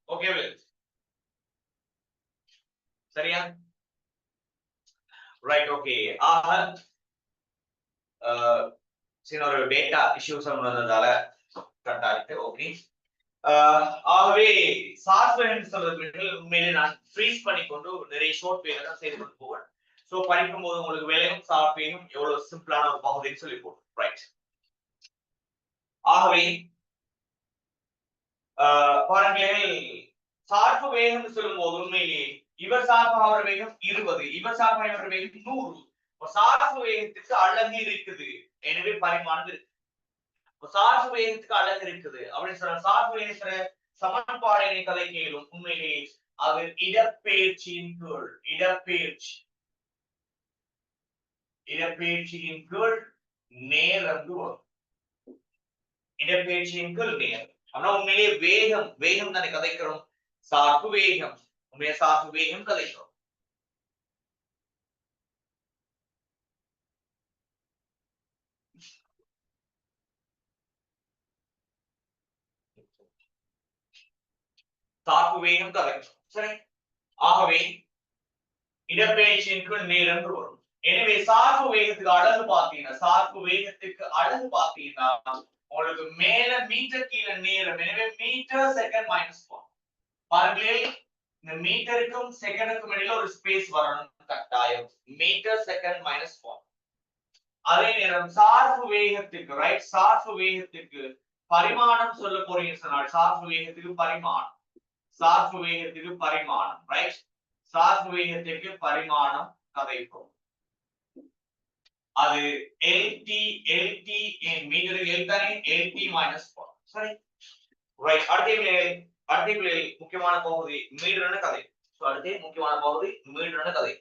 ஓகே, ஓகே சரியா ரைட். ஓகே, ஆக சின்ன ஒரு டேட்டா இஷ்யூஸ் வந்ததால கட் ஆயிட்டு. ஓகே, ஆகவே சார்பு என்று சொல்றது உண்மையிலே நான் ஃப்ரீஸ் பண்ணி கொண்டு நிறைய ஷார்ட் வேலை தான் செய்து கொண்டு போவேன். ஸோ படிக்கும் போது உங்களுக்கு வேலையும் சார்பையும் எவ்வளவு சிம்பிளான ஒரு பகுதின்னு சொல்லி போடும். ரைட். ஆகவே பாருங்களேன், சார்பு வேகம் சொல்லும் போது உண்மையிலேயே இவர் சார்பாக வேகம் 20, இவர் சார்பாக வேகம் 100. சார்பு வேகத்துக்கு அழகு இருக்குது, எனவே பரிமாணம் இருக்கு. சார்பு வேகத்துக்கு அழகு இருக்குது அப்படின்னு சொல்ற சார்பு வேகத்துல சமன்பாடு கலைக்கையிலும் உண்மையிலேயே அது இடப்பெயர்ச்சியின் கீழ் இடப்பெயர்ச்சியின் கீழ் நேரம் வரும். இடப்பெயர்ச்சியின் கீழ் நேரம். ஆனா உண்மையிலேயே வேகம் தானே கதைக்கிறோம். சார்பு வேகம், உண்மைய சார்பு வேகம் கதைக்கிறோம். சார்பு வேகம் கதைக்கிறோம். சரி. ஆகவே இடப்பெயர்ச்சியின் கீழ் நேரம் வரும். எனவே சார்பு வேகத்துக்கு அழகு பார்த்தீங்கன்னா உங்களுக்கு மேல மீட்டர் கீழே நேரம். எனவே மீட்டர் செகண்ட் மைனஸ் 1. பாருங்களேன், இந்த மீட்டருக்கும் செகண்டுக்கும் இடையில ஒரு ஸ்பேஸ் வரணும் கட்டாயம். Metre second minus 1. அதே நேரம் சார்பு வேகத்துக்கு ரைட், சார்பு வேகத்துக்கு பரிமாணம் சொல்ல போறீங்க சொன்னால் சார்பு வேகத்துக்கு பரிமாணம் ரைட். சார்பு வேகத்துக்கு பரிமாணம் கதைப்போம். அது LT in meter LT minus 1. சரி. ரைட். அடுத்த முக்கியமான பகுதி மீட்டர்ன கதை. சோ அடுத்து முக்கியமான பகுதி மீட்டர்ன கதை.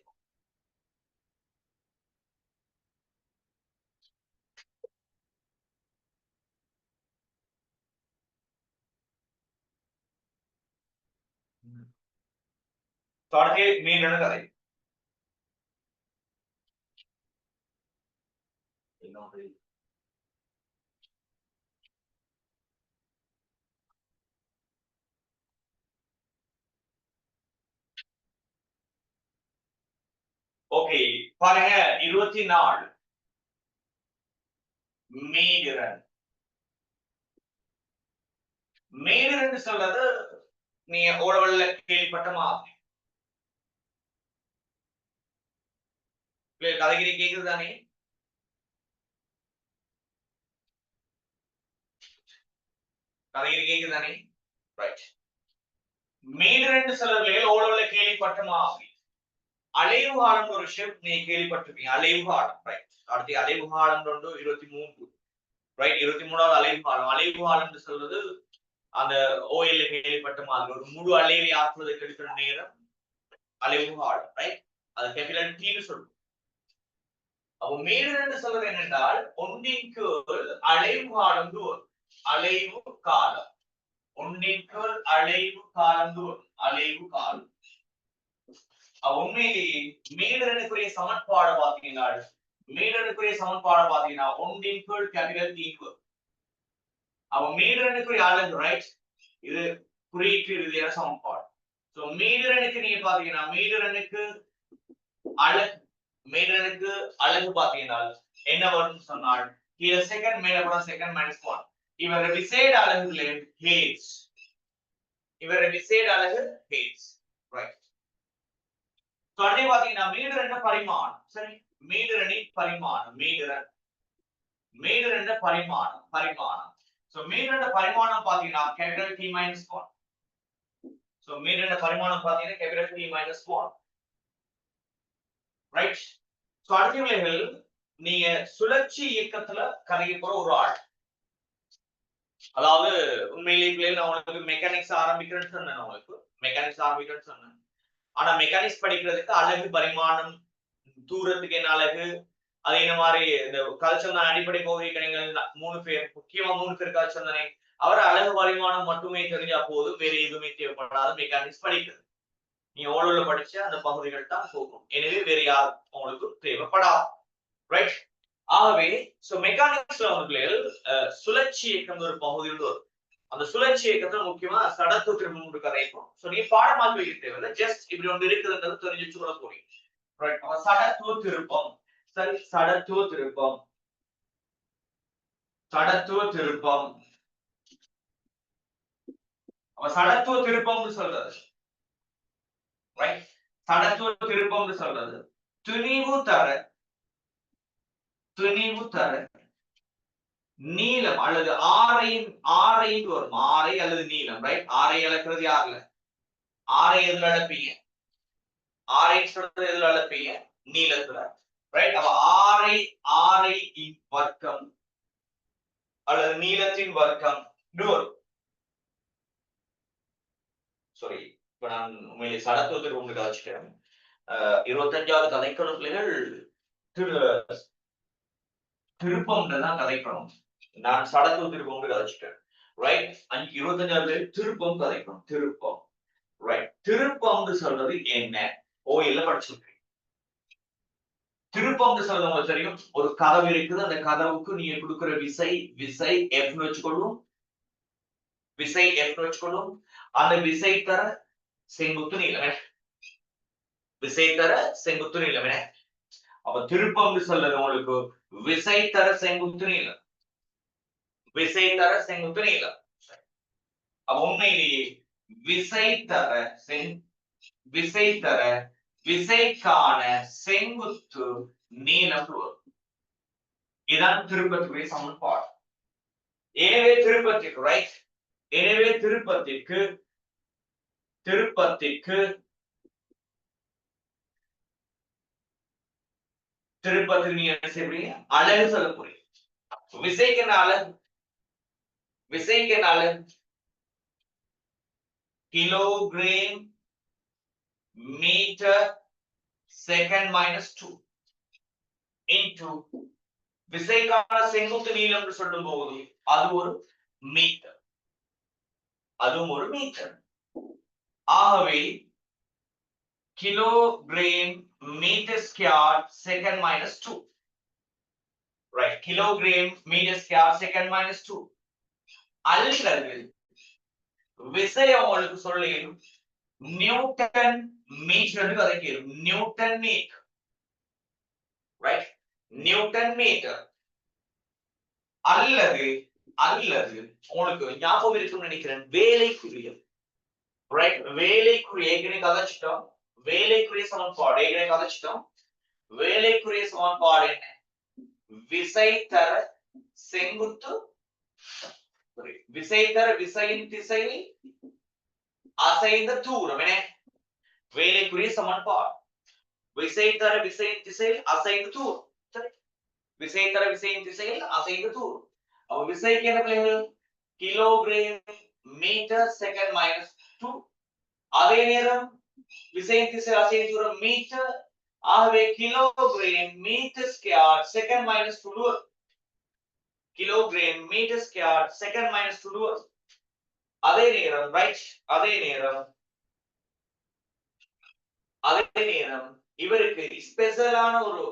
சோ அடுத்து மீட்டர்ன கதை. ஓகே, பாருங்க 24 மீட்டர் சொல்றது நீ ஓடவல்ல கேள்விப்பட்ட மாதிரி கதைகிரி கேக்குதுதானே? கதைகிரி கேக்குதுதானே? ரைட். மீட்டர் சொல்றதுல ஓடவல்ல கேள்விப்பட்ட மாதிரி அலைவு காலம் ஒரு விஷயம் நீ கேள்விப்பட்டிருப்பீங்க. அலைவு காலம் ரைட். அடுத்து அலைவு காலம் 23 ரைட். 23வது அலைவு காலம் சொல்றது அந்த ஓஎல்ல கேள்விப்பட்ட மாதிரி ஒரு முழு அலைவை ஆக்குவதற்கு எடுக்கிற நேரம் அலைவு காலம் ரைட். அது கேபிட்டல் T சொல்லுவோம். அப்போ மீட்டர் சொல்றது என்னென்றால் ஒன்றின் கீழ் அலைவு காலம் தூரம். அலைவு காலம் ஒன்றின் கீழ் அலைவு காலம் தூரம். அலைவு காலம் உண்மையிலேயே மீட்டருக்குரிய சமன்பாடு பாத்தீங்கன்னா ஒன்றின் கீழ் கேபிட்டல் T. அப்ப மீட்டருக்குரிய அலகு ரைட். இது குறியீட்டு ரீதியான சமன்பாடு. சோ மீட்டருக்கு நீங்க பாத்தீங்கன்னா மீட்டருக்கு அலகு பாத்தீங்கன்னா என்ன வரும்னு சொன்னால் கீழே செகண்ட் மேல போனா செகண்ட் மைனஸ் 1. இவர விசேட அலகுல ஹேட்ஸ். ரைட். சோ அதே பாத்தீங்கன்னா மீட்டர் என்ன பரிமாணம். சரி. மீட்டரின் பரிமாணம். சோ மீட்டர் பரிமாணம் பாத்தீங்கன்னா capital T minus 1. So metre பரிமாணம் பாத்தீங்கன்னா capital T minus 1. Right. So அடுத்த நீங்க சுழற்சி இயக்கத்துல கரைய போற ஒரு ஆள். அதாவது உண்மையிலேயே நான் உங்களுக்கு மெக்கானிக்ஸ் ஆரம்பிக்கிறேன்னு சொன்னேன். ஆனா மெக்கானிக்ஸ் படிக்கிறதுக்கு அலகு பரிமாணம் தூரத்துக்கு என்ன அலகு அதே மாதிரி இந்த கல்ச்சர் அடிப்படை பகுதி கிடைங்கள் 3 பேர் முக்கியமா 3 பேர் கல்ச்சர் தானே. அவர் அலகு பரிமாணம் மட்டுமே தெரிஞ்சா போதும், வேற எதுவுமே தேவைப்படாது மெக்கானிக்ஸ் படிக்கிறது. நீ ஓடல படிச்ச அந்த பகுதிகள் தான் போகும். எனவே வேற யாரும் உங்களுக்கு தேவைப்படாது. ரைட். ஆகவே சோ மெக்கானிக்ஸ்ல வந்து சுழற்சி இயக்கம் ஒரு பகுதியில் வரும். அந்த சுழற்சி இயக்கத்துல முக்கியமா சடத்துவ திருப்பம் கதைக்கும். சோ நீ பாடமாக்கி வைக்க தேவையில்லை, ஜஸ்ட் இப்படி ஒன்று இருக்குதுன்றது தெரிஞ்சு சொல்ல போறீங்க. ரைட். சடத்துவ திருப்பம். சரி. சடத்துவ திருப்பம் அப்ப சடத்துவ திருப்பம்னு சொல்றது ரைட் சடத்துவ திருப்பம்னு சொல்றது துணிவு தர நீளம் அல்லது ஆரை வரும் ஆரை அல்லது நீளம் ரைட் ஆரை அளக்கிறது யாருல ஆரை எதுல அளப்பீங்க ஆரை சொல்றது எதுல அளப்பீங்க நீளத்துல ரைட் அப்ப ஆரை வர்க்கம் அல்லது நீளத்தின் வர்க்கம் சாரி இப்ப நான் உண்மையிலே சடத்துவத்திற்கு உங்களுக்கு கதைச்சிட்டேன் 25வது கதைக்கணும் பிள்ளைகள் திருப்பம்ன்றதான் கதைக்கணும் நான் சடத்துவத்திற்கு உங்களுக்கு கதைச்சிட்டேன் ரைட் 25வது திருப்பம் கதைக்கணும் திருப்பம் ரைட் திருப்பம்னு சொல்றது என்ன ஓயில படிச்சிருக்கேன் திருப்பம்னு சொல்றது உங்களுக்கு தெரியும் ஒரு கதவு இருக்குது அந்த கதவுக்கு நீங்க கொடுக்கிற விசை எஃப்னு வச்சுக்கொள்ளும் அந்த விசை தர செங்குத்து நீளம் அப்ப திருப்பம்னு சொல்றது உங்களுக்கு விசை தர செங்குத்து நீளம் அப்ப உண்மையிலேயே விசைக்கான செங்குத்து நீளம் இதான் திருப்பத்துக்குரிய சமன்பாடு எனவே திருப்பத்திற்கு நீங்க என்ன செய்ய அழகு சொல்ல போறீங்க விசைக்கு என்ன அழகு கிலோகிராம் மீட்டர் செகண்ட் -2 into விசைக்கான செங்குத்து நீளம் என்று சொல்லும் போது அது ஒரு மீட்டர் ஆகவே kilogram metre square second -2 right kilogram metre square second -2 அல்லது விசை உங்களுக்கு சொல்லி நியூட்டன் மீட்டர் கதைக்கிறோம் நியூட்டன் மீட்டர் அல்லது உங்களுக்கு ஞாபகம் இருக்குன்னு நினைக்கிறேன் வேலைக்குரிய ஏற்கனவே கதைச்சிட்டோம் வேலைக்குரிய சமன்பாடு என்ன விசை தர செங்குத்து விசையின் திசையில் அசைந்த தூரம் என வேலைக்குரிய சமன்பாடு விசை தர விசையின் திசையில் அசைந்த தூரம் அப்ப விசைக்கு என்ன பிள்ளைகள் கிலோகிராம் மீட்டர் செகண்ட் -2 அதே நேரம் விசையின் திசை அசைந்த தூரம் மீட்டர் ஆகவே kilogram metre square second -2 kilogram metre square second -2 அதே நேரம் இவருக்கு ஸ்பெஷலான ஒரு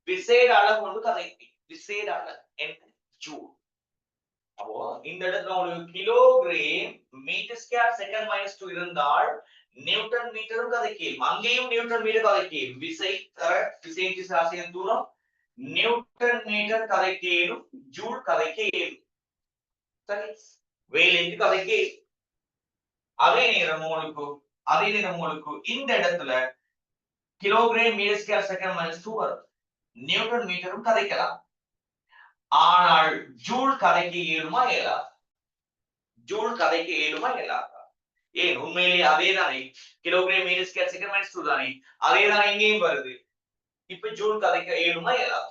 விசேட அளவு கொண்டு கதைக்கு விசேட அளவு என்ன ஜூல் அப்போ இந்த இடத்துல உங்களுக்கு கிலோகிராம் மீட்டர் ஸ்கொயர் செகண்ட் -2 இருந்தால் நியூட்டன் மீட்டரும் கதைக்கேன் அங்கேயும் நியூட்டன் மீட்டர் கதைக்கேன் விசையின் திசை அசையும் தூரம் நியூட்டன் மீட்டர் கதைக்கேனும் ஜூல் கதைக்கேனும் சரி வேலைக்கு கதைக்கேன் அதே நேரம் உங்களுக்கு இந்த இடத்துல கிலோகிராம் மீட்டர் ஸ்கொயர் செகண்ட் -2 வரும் நியூட்டன் மீட்டரும் கதைக்கலாம் ஆனால் ஜூல் கதைக்கு இயலுமா இயலாதா ஏன் உண்மையிலேயே அதேதானே கிலோகிராம் மீட்டர் ஸ்கொயர் செகண்ட் -2 தானே அதேதான் இங்கேயும் வருது இப்ப ஜூல் கதைக்க இயலுமா இயலாதா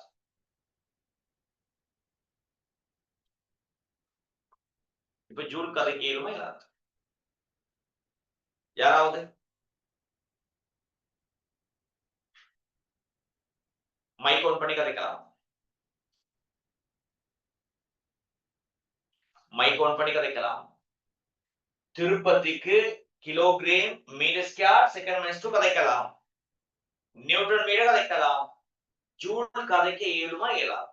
யாராவது மைக் ஆன் பண்ணி கதைக்கலாம் திருப்பதிக்கு கிலோகிராம் மீட்டர் ஸ்கொயர் செகண்ட் -2 கதைக்கலாம் நியூட்டன் மீட்டர் கதைக்கலாம் ஜூல் கதைக்க இயலுமா இயலாதா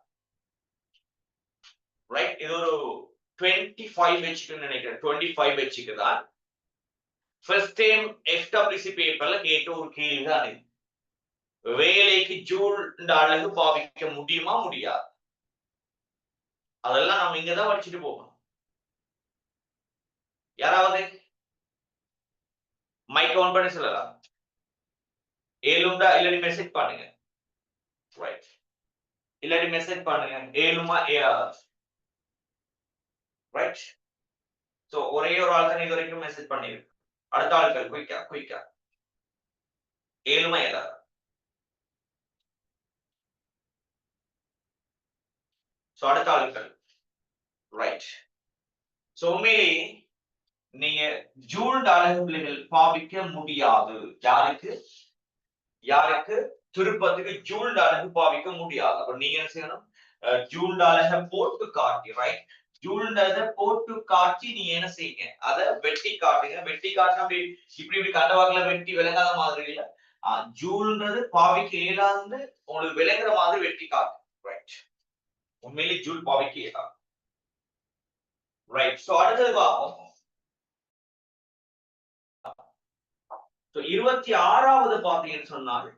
ரைட் இது ஒரு 25 வச்சுக்கு நினைக்கிறேன் 25 வச்சுக்கு தான் ஃபர்ஸ்ட் டைம் FWC பேப்பர்ல கேட்ட ஒரு கேள்விதான் இது வேலைக்கு ஜூல் அழகு பாவிக்க முடியுமா முடியாது அதெல்லாம் நம்ம இங்கதான் படிச்சுட்டு போகணும் யாராவது மைக் ஆன் பண்ணி சொல்லலாம். ஏழுண்டா இல்லாட்டி மெசேஜ் பண்ணுங்க. ரைட். இல்லாட்டி மெசேஜ் பண்ணுங்க. ஏழுமா ஏழாதா. ரைட். சோ ஒரே ஒரு ஆள் தான் இது வரைக்கும் மெசேஜ் பண்ணிருக்கு. அடுத்த ஆட்கள் குயிக்கா. ஏழுமா ஏழாதா. சோ அடுத்த ஆட்கள். ரைட். சோ உண்மையிலேயே நீங்க ஜூல் அலகுகள் பாவிக்க முடியாது. யாருக்கு திருப்பத்துக்கு ஜூல் அலகு பாவிக்க முடியாது. அப்ப நீங்க என்ன செய்யணும்? ஜூல் அலகை போட்டு காட்டி, ரைட்? ஜூல் போட்டு காட்டி நீங்க என்ன செய்யுங்க? அதை வெட்டி காட்டுங்க. வெட்டி காட்டினா அப்படி இப்படி கண்டவாக்கல வெட்டி விளங்காத மாதிரி இல்ல. ஜூல்ன்றது பாவிக்க இயலாது உங்களுக்கு விளங்குற மாதிரி வெட்டி காட்டு, ரைட்? உண்மையிலே ஜூல் பாவிக்க இயலாது, ரைட்? சோ அடுத்தது பார்ப்போம். 26வது பாத்தீங்கன்னு சொன்னால்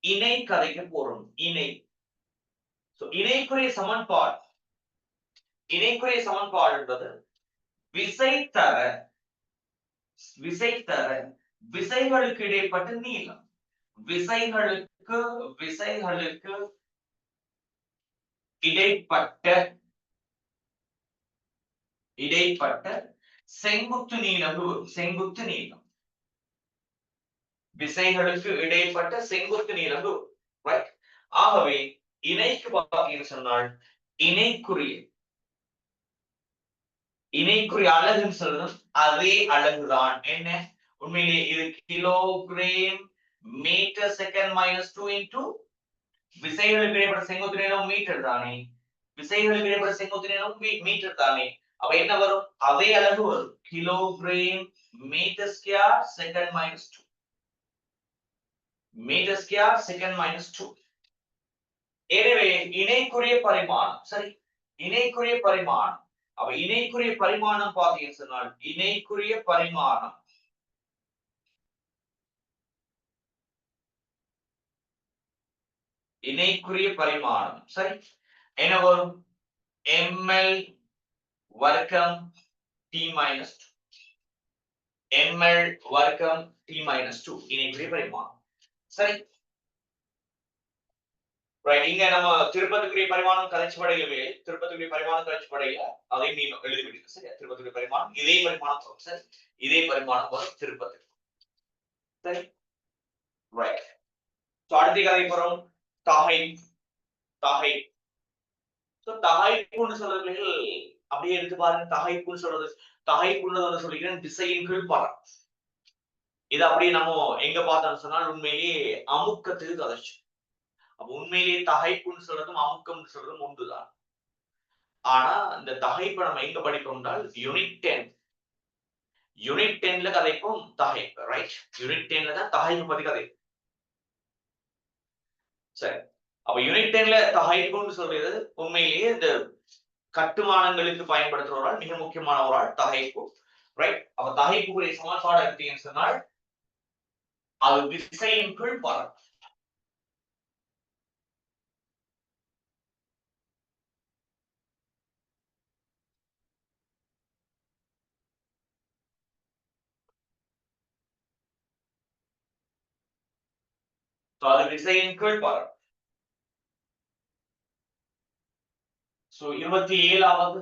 இணை கதைக்கு போறோம். இணைக்குரிய சமன்பாடு என்பது விசை தர விசைகளுக்கு இடைப்பட்ட நீளம், விசைகளுக்கு இடைப்பட்ட செங்குத்து நீளம், விசைகளுக்கு இடைப்பட்ட செங்குத்து நீளம், ரைட்? ஆகவே இணைக்கு பார்த்தீங்கன்னு சொன்னால் இணைக்குரிய அலகுன்னு சொல்லணும். அதே அலகுதான் என்ன? உண்மையிலே இது kilogram metre second minus 2 into விசைகளுக்கு இடைப்பட்ட செங்குத்து நீளம் மீட்டர் தானே. விசைகளுக்கு இடைப்பட்ட செங்குத்து நீளம் மீட்டர் தானே. அப்ப என்ன வரும்? அதே அலகு வரும். Kilogram metre square second minus 2. Metre square second minus 2. எனவே இணைக்குரிய பரிமாணம், சரி, இணைக்குரிய பரிமாணம். அப்ப இணைக்குரிய பரிமாணம் பாத்தீங்கன்னு சொன்னால் இணைக்குரிய பரிமாணம், சரி, என்ன வரும்? ml வர்க்கம் t minus 2. ml வர்க்கம் t minus 2 இணைக்குரிய பரிமாணம், சரி, ரைட்? இங்க நம்ம திருப்பத்துக்குரிய பரிமாணம் கலைச்சுப்படையிலே அதை நீங்க எழுதி விடுங்க, சரி? திருப்பத்துக்குரிய பரிமாணம் இதே பரிமாணம் வரும், சரி, இதே பரிமாணம் வரும் திருப்பத்துக்கு, சரி, ரைட்? சோ அடுத்த கதை போறோம். தகைப்புன்னு சொல்றீர்கள். அப்படியே எடுத்து பாருங்க. தகைப்புன்னு சொல்லிக்கிறேன் திசையின் கீழ் பரம். இது அப்படியே நம்ம எங்க பார்த்தோம்னு சொன்னால் உண்மையிலேயே அமுக்கத்துக்கு கதைச்சு. அப்ப உண்மையிலேயே தகைப்புன்னு சொல்றதும் அமுக்கம்னு சொல்றதும் ஒன்றுதான். ஆனா இந்த தகைப்பை நம்ம எங்க படிப்போம் என்றால் யூனிட் 10ல கதைப்போம் தகைப்பு, ரைட்? யூனிட் 10ல தான் தகைப்பு பத்தி கதை, சரி. அப்ப யூனிட் 10ல தகைப்புன்னு சொல்றது உண்மையிலேயே இந்த கட்டுமானங்களுக்கு பயன்படுத்துற ஒரு ஆள், மிக முக்கியமான ஒரு ஆள் தகைப்பு, ரைட்? அப்ப தகைப்புக்குரிய சமன்பாடு எடுத்தீங்கன்னு சொன்னால் அது விசையின் கீழ் பரம். அது விசையின் கீழ் பரம். சோ 27வது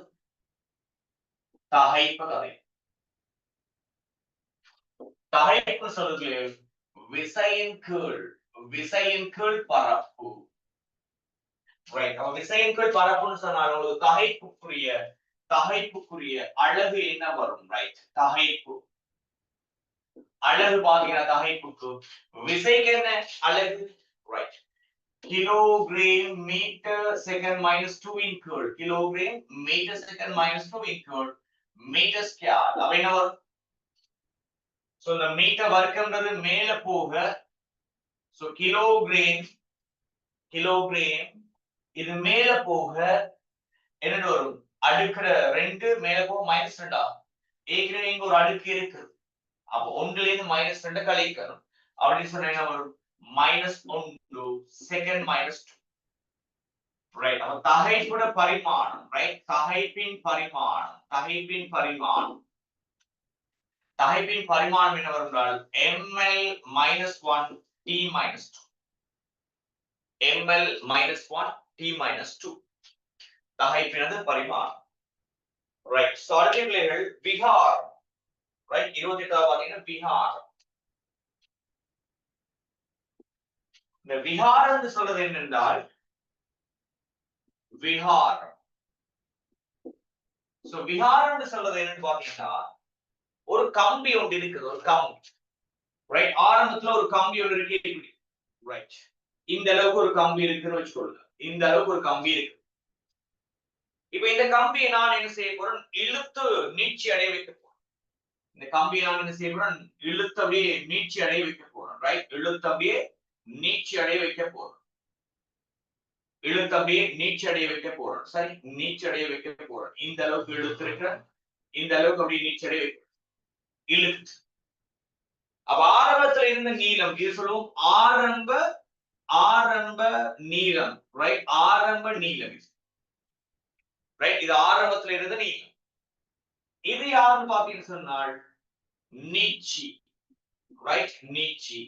தகைப்பு கதை. தகைப்பு சொல்லுது விசையின் கீழ் பரப்பு, ரைட்? அப்ப விசையின் கீழ் பரப்புன்னு சொன்னால் உங்களுக்கு தகைப்புக்குரிய அழகு என்ன வரும், ரைட்? தகைப்பு அழகு பாத்தீங்கன்னா தகைப்புக்கு விசைக்கு என்ன அழகு, right? Kilogram metre second minus 2 இன் கீழ், கிலோகிராம் மீட்டர் செகண்ட் மைனஸ் 2 இன் கீழ் மீட்டர் ஸ்கொயர். அப்ப என்ன வரும்? சோ இந்த மீட்டர் வர்க்கம்ன்றது மேல போக, சோ கிலோகிராம் இது மேல போக என்ன வரும்? அடுக்குற 2 மேல போக மைனஸ் 2 ஆகும். ஏற்கனவே இங்க ஒரு அடுக்கு இருக்கு. அப்ப 1ல இருந்து மைனஸ் 2 கழிக்கணும். அப்படி சொன்னா என்ன வரும்? Minus 1 second minus 2, right? அப்ப தகைப்போட பரிமாணம், ரைட்? தகைப்பின் பரிமாணம் தகைப்பின் பரிமாணம் என்ன வரும் என்றால் ml minus 1 t minus 2 ml minus 1 t minus 2 தகைப்பினது பரிமாணம். ரைட். சோ அடுத்த பிள்ளைகள் விஹார். ரைட். 28வது பாத்தீங்கன்னா விஹார். இந்த விஹார் என்று சொல்றது என்னென்றால் விஹார். சோ விஹார் என்று சொல்றது என்னன்னு பாத்தீங்கன்னா ஒரு கம்பி ஒன்று இருக்குது, ஒரு கம்பி. ரைட். ஆரம்பத்துல ஒரு கம்பி ஒன்று இருக்கு. ரைட். இந்த அளவுக்கு ஒரு கம்பி இருக்குன்னு வச்சுக்கொள்ளுங்க. இந்த அளவுக்கு ஒரு கம்பி இருக்கு. இப்ப இந்த கம்பியை நான் என்ன செய்ய போறேன், இழுத்து நீட்சி அடைய வைக்க போறேன். இந்த கம்பியை நான் என்ன செய்ய போறேன், இழுத்து அப்படியே நீட்சி அடைய வைக்க போறேன். ரைட். இழுத்து அப்படியே நீட்சி அடைய வைக்க போறேன். இழுத்து அப்படியே நீட்சி அடைய வைக்க போறேன். சரி, நீட்சி அடைய வைக்க போறேன். இந்த அளவுக்கு இழுத்து இருக்கிறேன், இந்த அளவுக்கு அப்படியே நீட்சி அடைய வைக்க இழுத்து. அப்ப ஆரம்பத்துல இருந்த நீளம் இது சொல்லுவோம் ஆரம்ப நீளம். ரைட். ஆரம்ப நீளம் இது. ரைட். இது ஆரம்பத்துல இருந்த நீளம். இது யாருன்னு பாத்தீங்கன்னு சொன்னால் நீட்சி. ரைட். நீட்சி.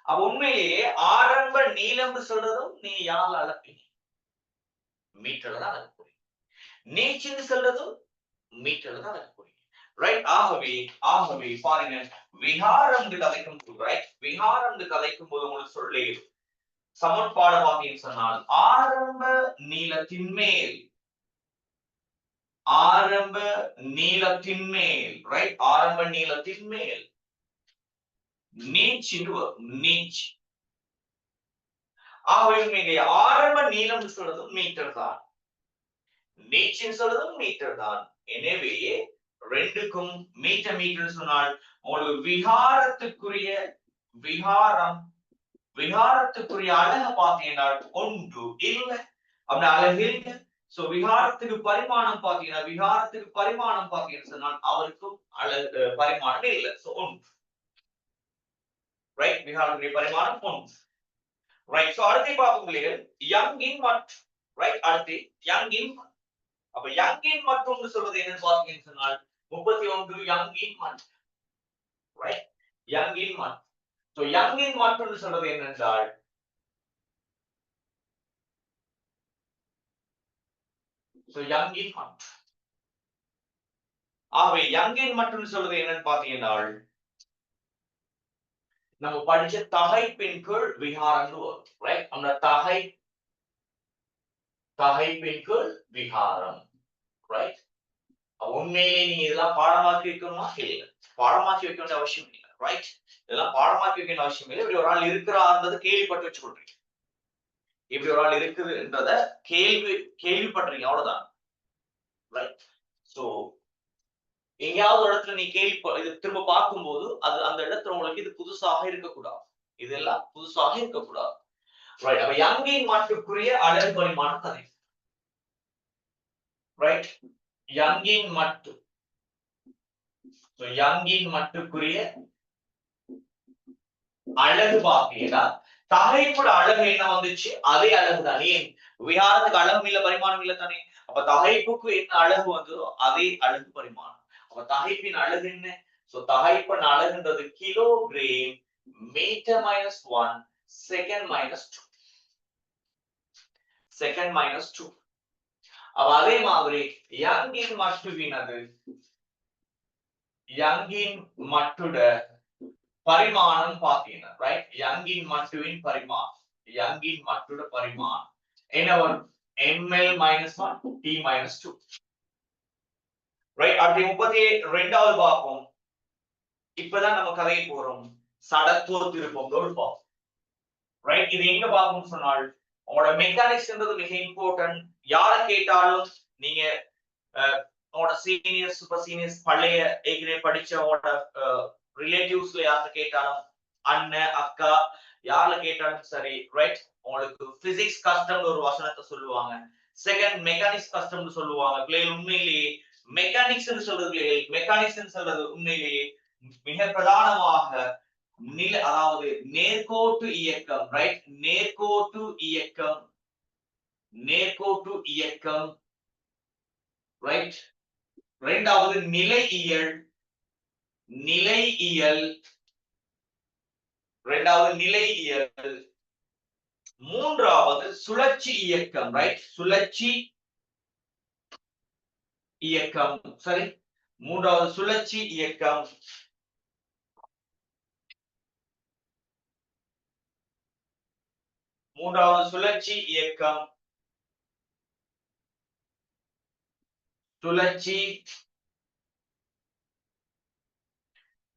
அப்ப உண்மையிலேயே ஆரம்ப நீளம் சொல்றதும் நீ யாரால அளப்பீங்க, மீட்டர்ல தான் அளக்க போறீங்க. நீட்சின்னு சொல்றதும் மீட்டர்ல தான் அளக்க போறீங்க. ரைட். ஆகவே பாருங்க, விஹாரம் கதைக்கும் போது, ரைட், விஹாரம் கதைக்கும் போது உங்களுக்கு சொல்லி சமன்பாடு பாத்தீங்கன்னு சொன்னால் ஆரம்ப நீளத்தின் மேல், ஆரம்ப நீளத்தின் மேல், ரைட், ஆரம்ப நீளத்தின் மேல் நீட்சின்னு வரும். நீட்சி. ஆகவே ஆரம்ப நீளம் சொல்றதும் மீட்டர் தான், நீட்சின்னு சொல்றதும் மீட்டர் தான். எனவே ரெண்டுக்கும் மீட்டர் மீட்டர் சொன்னால் உங்களுக்கு விஹாரத்துக்குரிய விஹாரத்துக்குரிய அழகு பார்த்தீங்கன்னா ஒன்று இல்லை, அப்படி அழகு இல்லை. சோ விஹாரத்துக்கு பரிமாணம் பாத்தீங்கன்னா சொன்னால் அவருக்கும் அழகு பரிமாணம் இல்லை. சோ ஒன்று. ரைட். விஹாரத்துடைய பரிமாணம் ஒன்று. ரைட். சோ அடுத்து பார்ப்போம் யங் இன் மட். ரைட். அடுத்து யங் இன். அப்ப யங் இன் மட் சொல்றது என்னன்னு பாத்தீங்கன்னு சொன்னால் 31 யங் இன் மட். ரைட். யங் இன் மட். சோ யங் இன் மட் சொல்றது என்னென்றால் யங் இன் மட். ஆகவே யங் இன் மட் சொல்றது என்னன்னு பாத்தீங்கன்னா நம்ம படிச்ச தகைப்பின் கீழ் விஹாரம் வரும். ரைட். அந்த தகைப்பின் கீழ் விஹாரம். ரைட். உண்மையிலே நீங்க இதெல்லாம் பாடமாக்கி வைக்கணுமா? இல்லை, பாடமாக்கி வைக்க வேண்டிய அவசியம் இல்லை. ரைட். இதெல்லாம் பாடமாக்கி வைக்க வேண்டிய அவசியம் இல்லை. இப்படி ஒரு ஆள் இருக்கிறார்ன்றதை கேள்விப்பட்டு வச்சு கொள்றீங்க. இப்படி ஒரு ஆள் இருக்குதுன்றத கேள்விப்பட்டிருக்கீங்க, அவ்வளவுதான். ரைட். சோ எங்கேயாவது ஒரு இடத்துல நீ இது திரும்ப பார்க்கும்போது அது அந்த இடத்துல உங்களுக்கு இது புதுசாக இருக்கக்கூடாது, இதெல்லாம் புதுசாக இருக்கக்கூடாது. ரைட். அப்ப யங்கின் மட்டுக்குரிய அழகு பரிமாணம் கதை. ரைட். யங்கின் மட்டு. யங்கின் மட்டுக்குரிய அழகு பாத்தீங்கன்னா தகைப்போட அழகு என்ன வந்துச்சு, அதே அழகு தானே. விஹாரத்துக்கு அழகு இல்ல, பரிமாணம் இல்ல தானே. அப்ப தகைப்புக்கு என்ன அழகு வந்ததோ அதே அழகு பரிமாணம். அப்ப தகைப்பின் அழகு என்ன? சோ தகைப்பின் அழகுன்றது kilogram metre minus 1 second minus 2. Second minus 2. அப்ப அதே மாதிரி யங்கின் மட்டுவினது, யங்கின் மட்டுட பரிமாணம் பாத்தீங்கன்னா, ரைட், யங்கின் மட்டுவின் பரிமாணம், யங்கின் மட்டுட பரிமாணம் என்ன வரும்? ml minus 1 t minus 2. Right. அடுத்து 32வது பார்ப்போம். இப்பதான் நம்ம கதையை போறோம். சடத்துவ திருப்பம் பார்ப்போம். ரைட். இது எங்க பார்ப்போம் சொன்னால் உங்களோட மெக்கானிக்ஸ்ன்றது மிக இம்பார்ட்டன்ட். யாரை கேட்டாலும் நீங்க உங்களோட சீனியர்ஸ், சூப்பர் சீனியர்ஸ், பழைய ஏற்கனவே படிச்ச உங்களோட ரிலேட்டிவ்ஸ்ல யாரை கேட்டாலும், அண்ணன், அக்கா, யாரை கேட்டாலும் சரி, ரைட், உங்களுக்கு பிசிக்ஸ் கஷ்டம்னு ஒரு வசனத்தை சொல்லுவாங்க. செகண்ட் மெக்கானிக்ஸ் கஷ்டம்னு சொல்லுவாங்க. பிள்ளைகள் உண்மையிலேயே மெக்கானிக்ஸ் சொல்றது உண்மையிலேயே மிக பிரதானமாக அதாவது நேர்கோட்டு இயக்கம். ரைட். நேர்கோட்டு இயக்கம். ரைட். இரண்டாவது நிலையியல். நிலையியல், இரண்டாவது நிலையியல், மூன்றாவது சுழற்சி இயக்கம், ரைட்? சுழற்சி இயக்கம், சரி. மூன்றாவது சுழற்சி இயக்கம், மூன்றாவது சுழற்சி இயக்கம், சுழற்சி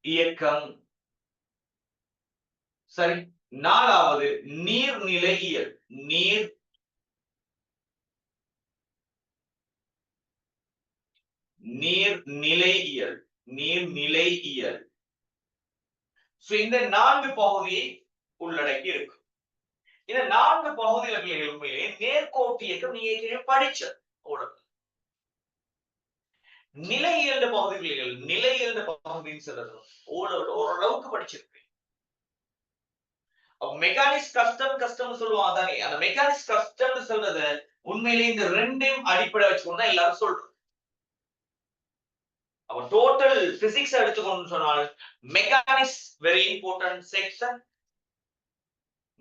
இயக்கம், சரி. நாலாவது நீர்நிலையியல், நீர்நிலையியல், நீர்நிலையியல். இந்த 4 பகுதியை உள்ளடக்கி இருக்கு. இந்த 4 பகுதியில பிள்ளைகள் உண்மையிலே நேர்கோட்டு இயக்கம் நீங்க ஏற்கனவே படிச்ச நிலையியல் பகுதி பிள்ளைகள், நிலையியல் பகுதின்னு சொல்றது ஓரளவுக்கு படிச்சிருக்கு. மெக்கானிக்ஸ் கஷ்டம் சொல்லுவாங்க தானே, அந்த மெக்கானிக்ஸ் கஷ்டம் சொல்றது உண்மையிலேயே இந்த ரெண்டையும் அடிப்படை வச்சுக்கொண்டு தான் எல்லாரும் சொல்றோம். அப்ப டோட்டல் பிசிக்ஸ் எடுத்துக்கொண்டு சொன்னால் மெக்கானிக்ஸ் வெரி இம்பார்ட்டன்ட் செக்ஷன்,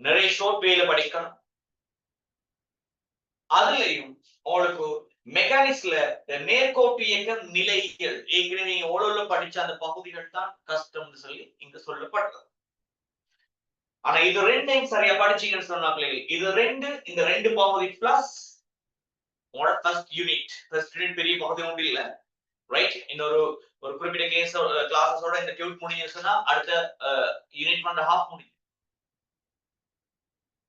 நிறைய ஷார்ட் வேல படிக்கணும். அதுலயும் உங்களுக்கு மெக்கானிக்ஸ்ல நேர்கோட்டு இயக்கம், நிலையியல் ஏற்கனவே நீங்க ஓரளவு படிச்ச அந்த பகுதிகள் தான் கஷ்டம்னு சொல்லி இங்க சொல்லப்பட்டது. ஆனா இது ரெண்டையும் சரியா படிச்சீங்கன்னு சொன்னா பிள்ளைகள், இந்த ரெண்டு பகுதி பிளஸ் உங்களோட ஃபர்ஸ்ட் யூனிட் பெரிய பகுதி ஒன்று இல்ல, ரைட்? இன்னொரு குறிப்பிட்ட கேஸ் கிளாஸஸோட இந்த டியூட் முடிஞ்சுச்சுன்னா அடுத்த யூனிட் 1.5 முடியும்.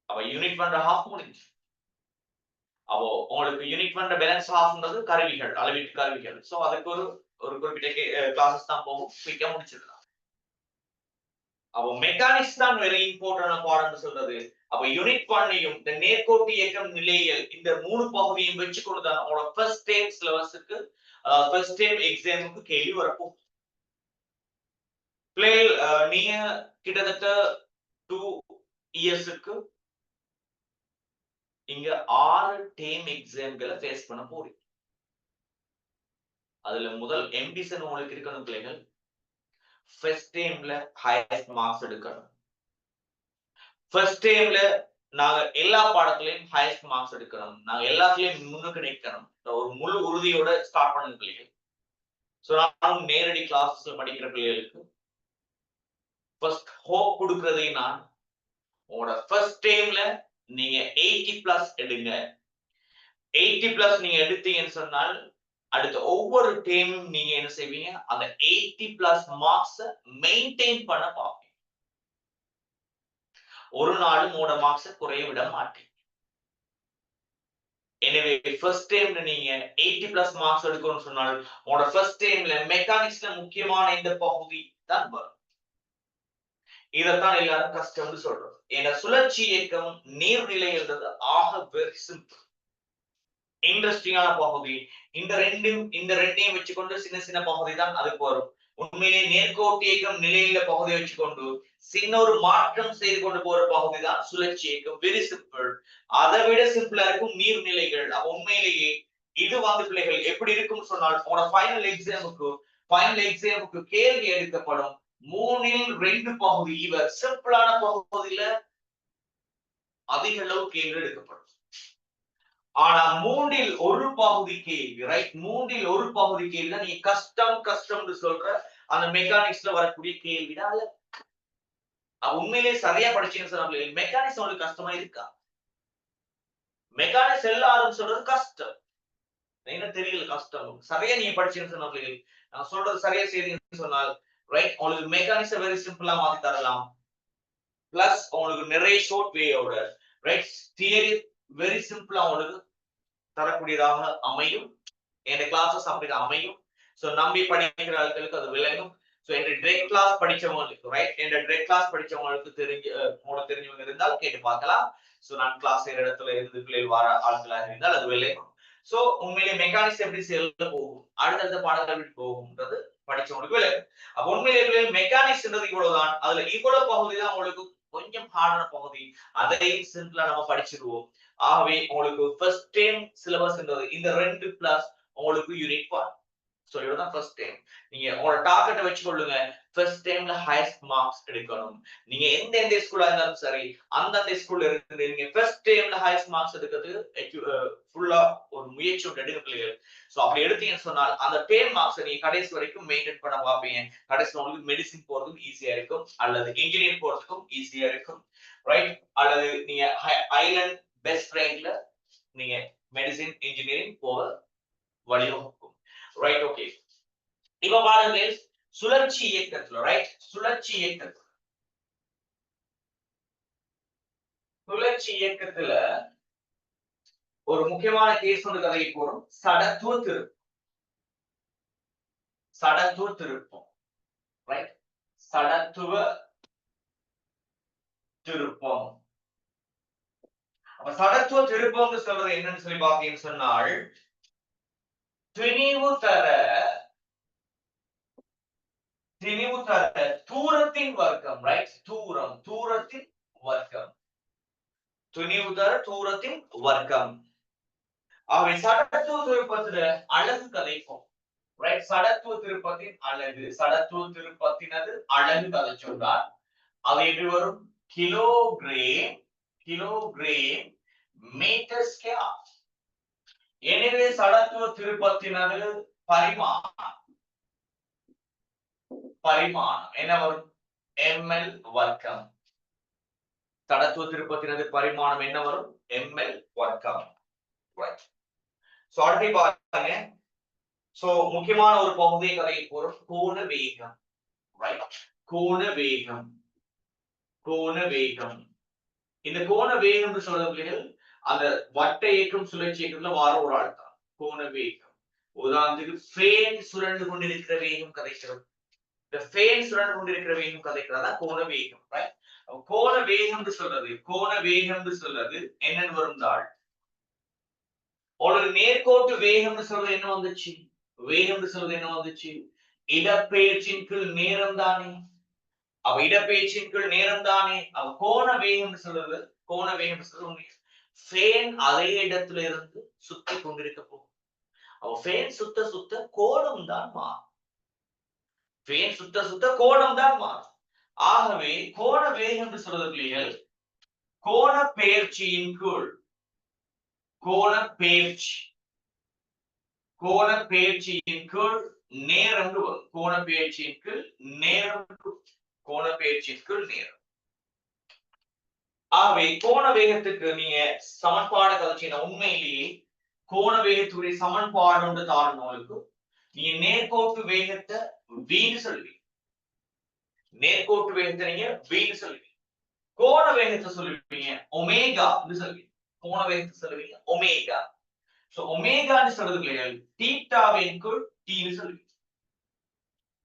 அப்ப யூனிட் 1.5 முடிஞ்சு. அப்போ உங்களுக்கு யூனிட் 1 பேலன்ஸ் ஹாஃப்ன்றது கருவிகள், அளவீட்டு கருவிகள். சோ அதுக்கு ஒரு குறிப்பிட்ட கிளாஸஸ் தான் போகும், குயிக்கா முடிச்சிடலாம். அப்போ மெக்கானிக்ஸ் தான் வெரி இம்பார்ட்டன்ட் பாடம்னு சொல்றது. அப்ப யூனிட் 1யும் இந்த நேர்கோட்டு இயக்கம், நிலையியல் இந்த 3 பகுதியும் வச்சு கொண்டு தான் உங்களோட ஃபர்ஸ்ட் டைம் சிலபஸ்க்கு, ஃபர்ஸ்ட் டைம் எக்ஸாமுக்கு கேள்வி வரப்போகுது. பிள்ளைகள் நீங்க கிட்டத்தட்ட 2 இயர்ஸ்க்கு இங்க 6 டேம் எக்ஸாம்களை ஃபேஸ் பண்ண போறீங்க. அதுல முதல் எம்பிசன் உங்களுக்கு இருக்கணும் பிள்ளைகள். ஃபர்ஸ்ட் டைம்ல ஹையஸ்ட் மார்க்ஸ் எடுக்கணும். ஃபர்ஸ்ட் டைம்ல நாங்க எல்லா பாடத்திலையும் ஹையஸ்ட் மார்க்ஸ் எடுக்கணும். நாங்க எல்லாத்துலயும் முன்னுக்கு நிற்கணும். ஒரு முழு உறுதியோட ஸ்டார்ட் பண்ணுங்க பிள்ளைகள். சோ நான் நேரடி கிளாஸ்ல படிக்கிற பிள்ளைகளுக்கு ஃபர்ஸ்ட் ஹோப் கொடுக்கறதே நான் உங்களோட ஃபர்ஸ்ட் டைம்ல நீங்க 80+ எடுங்க. 80+ நீங்க எடுத்தீங்கன்னு சொன்னால் அடுத்த ஒவ்வொரு டைமும் நீங்க என்ன செய்வீங்க, அந்த 80+ மார்க்ஸ் மெயின்டைன் பண்ண பார்ப்பீங்க. ஒரு நாளும் உங்களோட மார்க்ஸ் குறைய விட மாட்டீங்க. எனவே ஃபர்ஸ்ட் டைம்ல நீங்க 80+ மார்க்ஸ் எடுக்கணும்னு சொன்னால் உங்களோட ஃபர்ஸ்ட் டைம்ல மெக்கானிக்ஸ்ல முக்கியமான இந்த பகுதி தான் வரும். இதத்தான் எல்லாரும் கஷ்டம்னு சொல்றோம். ஏன்னா சுழற்சி இயக்கம், நீர்நிலைன்றது ஆக வெரி சிம்பிள், இன்ட்ரெஸ்டிங்கான பகுதி. இந்த ரெண்டையும் வச்சுக்கொண்டு சின்ன சின்ன பகுதி தான் அதுக்கு வரும். உண்மையிலே நேர்கோட்டு இயக்கம், நிலையில பகுதி வச்சுக்கொண்டு சின்ன ஒரு மாற்றம் செய்து கொண்டு போற பகுதி தான் சுழற்சி இயக்கம். Very simple. அதை விட சிம்பிளா இருக்கும் நீர்நிலைகள். உண்மையிலேயே இது வந்து பிள்ளைகள் எப்படி இருக்கும் சொன்னால் உங்களோட ஃபைனல் எக்ஸாமுக்கு கேள்வி எடுக்கப்படும். 3ல் 2 பகுதி இவர் சிம்பிளான பகுதியில அதிக அளவு கேள்வி எடுக்கப்படும். ஆனா 3ல் 1 பகுதி கேள்வி, ரைட்? 3ல் 1 பகுதி கேள்வி தான் நீங்க கஷ்டம்னு சொல்ற அந்த மெக்கானிக்ஸ்ல வரக்கூடிய கேள்வினால உண்மையிலேயே சரியா படிச்சீங்கன்னு சொன்னாங்க. மெக்கானிக்ஸ் உங்களுக்கு கஷ்டமா இருக்கா? மெக்கானிக்ஸ் எல்லாரும் சொல்றது கஷ்டம், என்ன தெரியல கஷ்டம். சரியா நீங்க படிச்சீங்கன்னு சொன்னாங்க, நான் சொல்றது சரியா செய்தீங்கன்னு சொன்னால் ரைட், உங்களுக்கு மெக்கானிக்ஸ் வெரி சிம்பிளா மாத்தி தரலாம். பிளஸ் உங்களுக்கு நிறைய ஷார்ட் வேயோட ரைட் தியரி வெரி சிம்பிளா உங்களுக்கு தரக்கூடியதாக அமையும். என் கிளாஸஸ் அப்படி அமையும். சோ நம்பி படிக்கிற ஆட்களுக்கு அது விளங்கும். சோ என் டைரக்ட் கிளாஸ் படிச்சவங்களுக்கு ரைட், என் டைரக்ட் கிளாஸ் படிச்சவங்களுக்கு தெரிஞ்சவங்க இருந்தால் கேட்டு பார்க்கலாம். சோ நான் கிளாஸ் செய்யற இடத்துல இருந்து பிள்ளைகள் வர ஆட்களாக இருந்தால் அது விளங்கும். சோ உண்மையிலே மெக்கானிக்ஸ் எப்படி செயல்பட போகும், அடுத்தடுத்த பாடங்கள் எப்படி போகும்ன்றது படிச்சவங்களுக்கு விளங்கும். அப்ப உண்மையிலே மெக்கானிக்ஸ்ன்றது இவ்வளவுதான். அதுல இவ்வளவு பகுதி தான் உங்களுக்கு கொஞ்சம் ஹார்டான பகுதி. அதையும் சிம்பிளா நம்ம படிச்சிருவோம். ஆகவே உங்களுக்கு ஃபர்ஸ்ட் டைம் சிலபஸ் இந்த 2+ உங்களுக்கு யூனிட் 1. சோ இதுதான் ஃபர்ஸ்ட் டைம். நீங்க உங்களோட டார்கெட்டை வச்சுக்கொள்ளுங்க. ஃபர்ஸ்ட் டைம்ல ஹையஸ்ட் மார்க்ஸ் எடுக்கணும். நீங்க எந்த ஸ்கூலா இருந்தாலும் சரி, அந்தந்த ஸ்கூல்ல இருந்து நீங்க ஃபர்ஸ்ட் டைம்ல ஹையஸ்ட் மார்க்ஸ் எடுக்கிறதுக்கு ஃபுல்லா ஒரு முயற்சி ஒன்று எடுங்க பிள்ளைகள். சோ அப்படி எடுத்தீங்கன்னு சொன்னால் அந்த டேர்ம் மார்க்ஸை நீங்க கடைசி வரைக்கும் மெயின்டைன் பண்ண பார்ப்பீங்க. கடைசியில் உங்களுக்கு மெடிசின் போறதுக்கும் ஈஸியா இருக்கும், அல்லது இன்ஜினியர் போறதுக்கும் ஈஸியா இருக்கும், ரைட்? அல்லது நீங்க ஐலண்ட் பெஸ்ட் ரேங்க்ல நீங்க மெடிசின் இன்ஜினியரிங் போக வழிவகுக்கும், ரைட்? ஓகே, இப்ப பாருங்க சுழற்சி இயக்கத்துல, ரைட்? சுழற்சி இயக்கத்துல ஒரு முக்கியமான கேஸ் ஒன்று கதைக்கு போறோம். சடத்துவ திருப்பம், ரைட்? சடத்துவ திருப்பம். அப்ப சடத்துவ திருப்பம்னு சொல்றது என்னன்னு சொல்லி பாத்தீங்கன்னு சொன்னால், திணிவு தர தூரத்தின் வர்க்கம், ரைட்? தூரத்தின் வர்க்கம், துணிவு தர தூரத்தின் வர்க்கம். ஆகவே சடத்துவ திருப்பத்துல அழகு கதைப்போம், ரைட்? சடத்துவ திருப்பத்தின் அழகு, சடத்துவ திருப்பத்தினது அழகு கதை சொன்னார். அது எப்படி வரும்? Kilogram metre square. எனவே சடத்துவ திருப்பத்தினது பரிமாணம் என்ன வரும்? ml வர்க்கம். சடத்துவ திருப்பத்தினது பரிமாணம் என்ன வரும்? ml வர்க்கம், ரைட்? சோ அடுத்து பாருங்க. சோ முக்கியமான ஒரு பகுதியை கதையை போறோம், கோண வேகம், ரைட்? கோண வேகம். இந்த கோண வேகம் சொல்ற பிள்ளைகள் அந்த வட்ட இயக்கம் சுழற்சி இயக்கத்துல வார ஒரு ஆள் தான் கோண வேகம். உதாரணத்துக்கு ஃபேன் சுழன்று கொண்டிருக்கிற வேகம் கதைக்கிறது. இந்த ஃபேன் சுழன்று கொண்டிருக்கிற வேகம் கதைக்கிறதா கோண வேகம், ரைட்? கோண வேகம் சொல்றது என்னன்னு வருந்தாள் ஒரு நேர்கோட்டு வேகம்னு சொல்றது என்ன வந்துச்சு? இடப்பெயர்ச்சியின் கீழ் நேரம் தானே. அவ இடப்பெயர்ச்சியின் கீழ் நேரம் தானே. அவ கோண வேகம் சொல்றது ஃபேன் அதே இடத்துல இருந்து சுத்தி கொண்டிருக்க போகும். அவ ஃபேன் சுத்த கோணம் தான் மாறும். ஆகவே கோண வேகம் சொல்றது பிள்ளைகள் கோண பெயர்ச்சியின் கீழ் நேரம் வரும். ஆகவே கோண வேகத்துக்கு நீங்க சமன்பாடு கழிச்சீங்கன்னா உண்மையிலேயே கோண வேகத்துடைய சமன்பாடு ஒன்று தாழ்ந்தவங்களுக்கு நீங்க நேர்கோட்டு வேகத்தை வீடு சொல்லுவீங்க. கோண வேகத்தை சொல்லுவீங்க ஒமேகா சொல்லுவீங்க. ஒமேகா. சோ ஒமேகான்னு சொல்றது கிடையாது, தீட்டாவின் கீழ் டீன்னு சொல்லுவீங்க,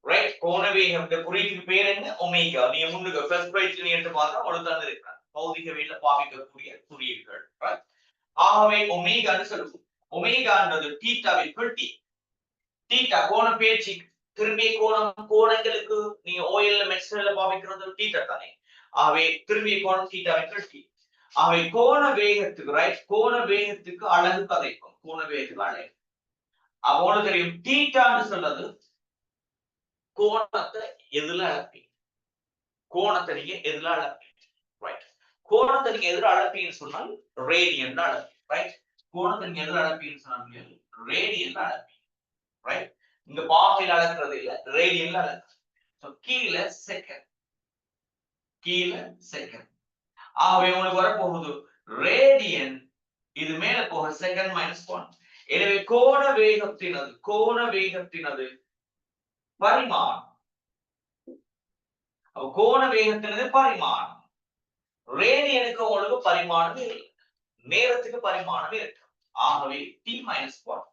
ரைட்? கோண வேகம் குறியீட்டுக்கு பேர் என்ன? ஒமேகா. நீங்க முன்னுக்கு ஃபர்ஸ்ட் ரைட்ல நீங்க எடுத்து பார்த்தா உங்களுக்கு தான் இருக்கிறாங்க பௌதிகவியல்ல பாவிக்கக்கூடிய குறியீடுகள், ரைட்? ஆகவே ஒமேகான்னு சொல்லுவோம். ஒமேகான்றது தீட்டாவின் கீழ் டி. தீட்டா கோண பேச்சு திரும்பிய கோணங்களுக்கு நீங்க ஓஎல்ல மெக்ஸ்வெல்ல பாவிக்கிறது தீட்டா தானே. ஆகவே திரும்பிய கோணம் தீட்டாவின் கீழ் டி. ஆகவே கோண வேகத்துக்கு, ரைட்? கோண வேகத்துக்கு அழகு கதைக்கும். கோண வேகத்துக்கு அழகு அவனு தெரியும். தீட்டான்னு சொல்றது கோணத்தை எதுல அளப்பீங்க? நீங்க எதுல அளப்பீங்க, ரைட்? கோணத்தை நீங்க எதுல அளப்பீங்கன்னு சொன்னால் ரேடியன்ல அளப்பீங்க, ரைட்? கோணத்தை நீங்க எதுல அளப்பீங்கன்னு சொன்னாங்க ரேடியன்ல அளப்பீங்க, ரைட்? இங்க பாகையில அளக்கிறது இல்ல, ரேடியன்ல அளக்கிறது. சோ கீழே செகண்ட். ஆகவே உங்களுக்கு வரப்போகுது ரேடியன், இது மேல போக செகண்ட் மைனஸ் 1. எனவே கோண வேகத்தினது பரிமாணம். கோண வேகத்தினது பரிமாணம். ரேடியனுக்கு உங்களுக்கு பரிமாணம் இல்லை, நேரத்துக்கு பரிமாணம் இருக்கு. ஆகவே t-1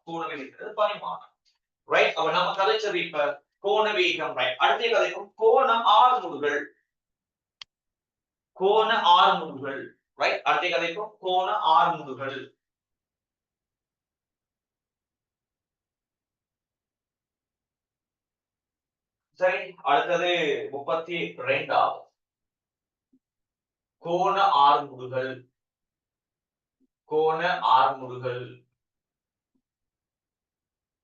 கோண வேகத்தினது பரிமாணம், ரைட்? அப்ப நம்ம கதைச்சது இப்ப கோண வேகம், ரைட்? அடுத்த கதைக்கும் கோண ஆர்முடுகள், ரைட்? அடுத்த கதைக்கும் கோண ஆர்முடுகள். சரி, அடுத்தது 32வது கோண ஆர்முடுகள்.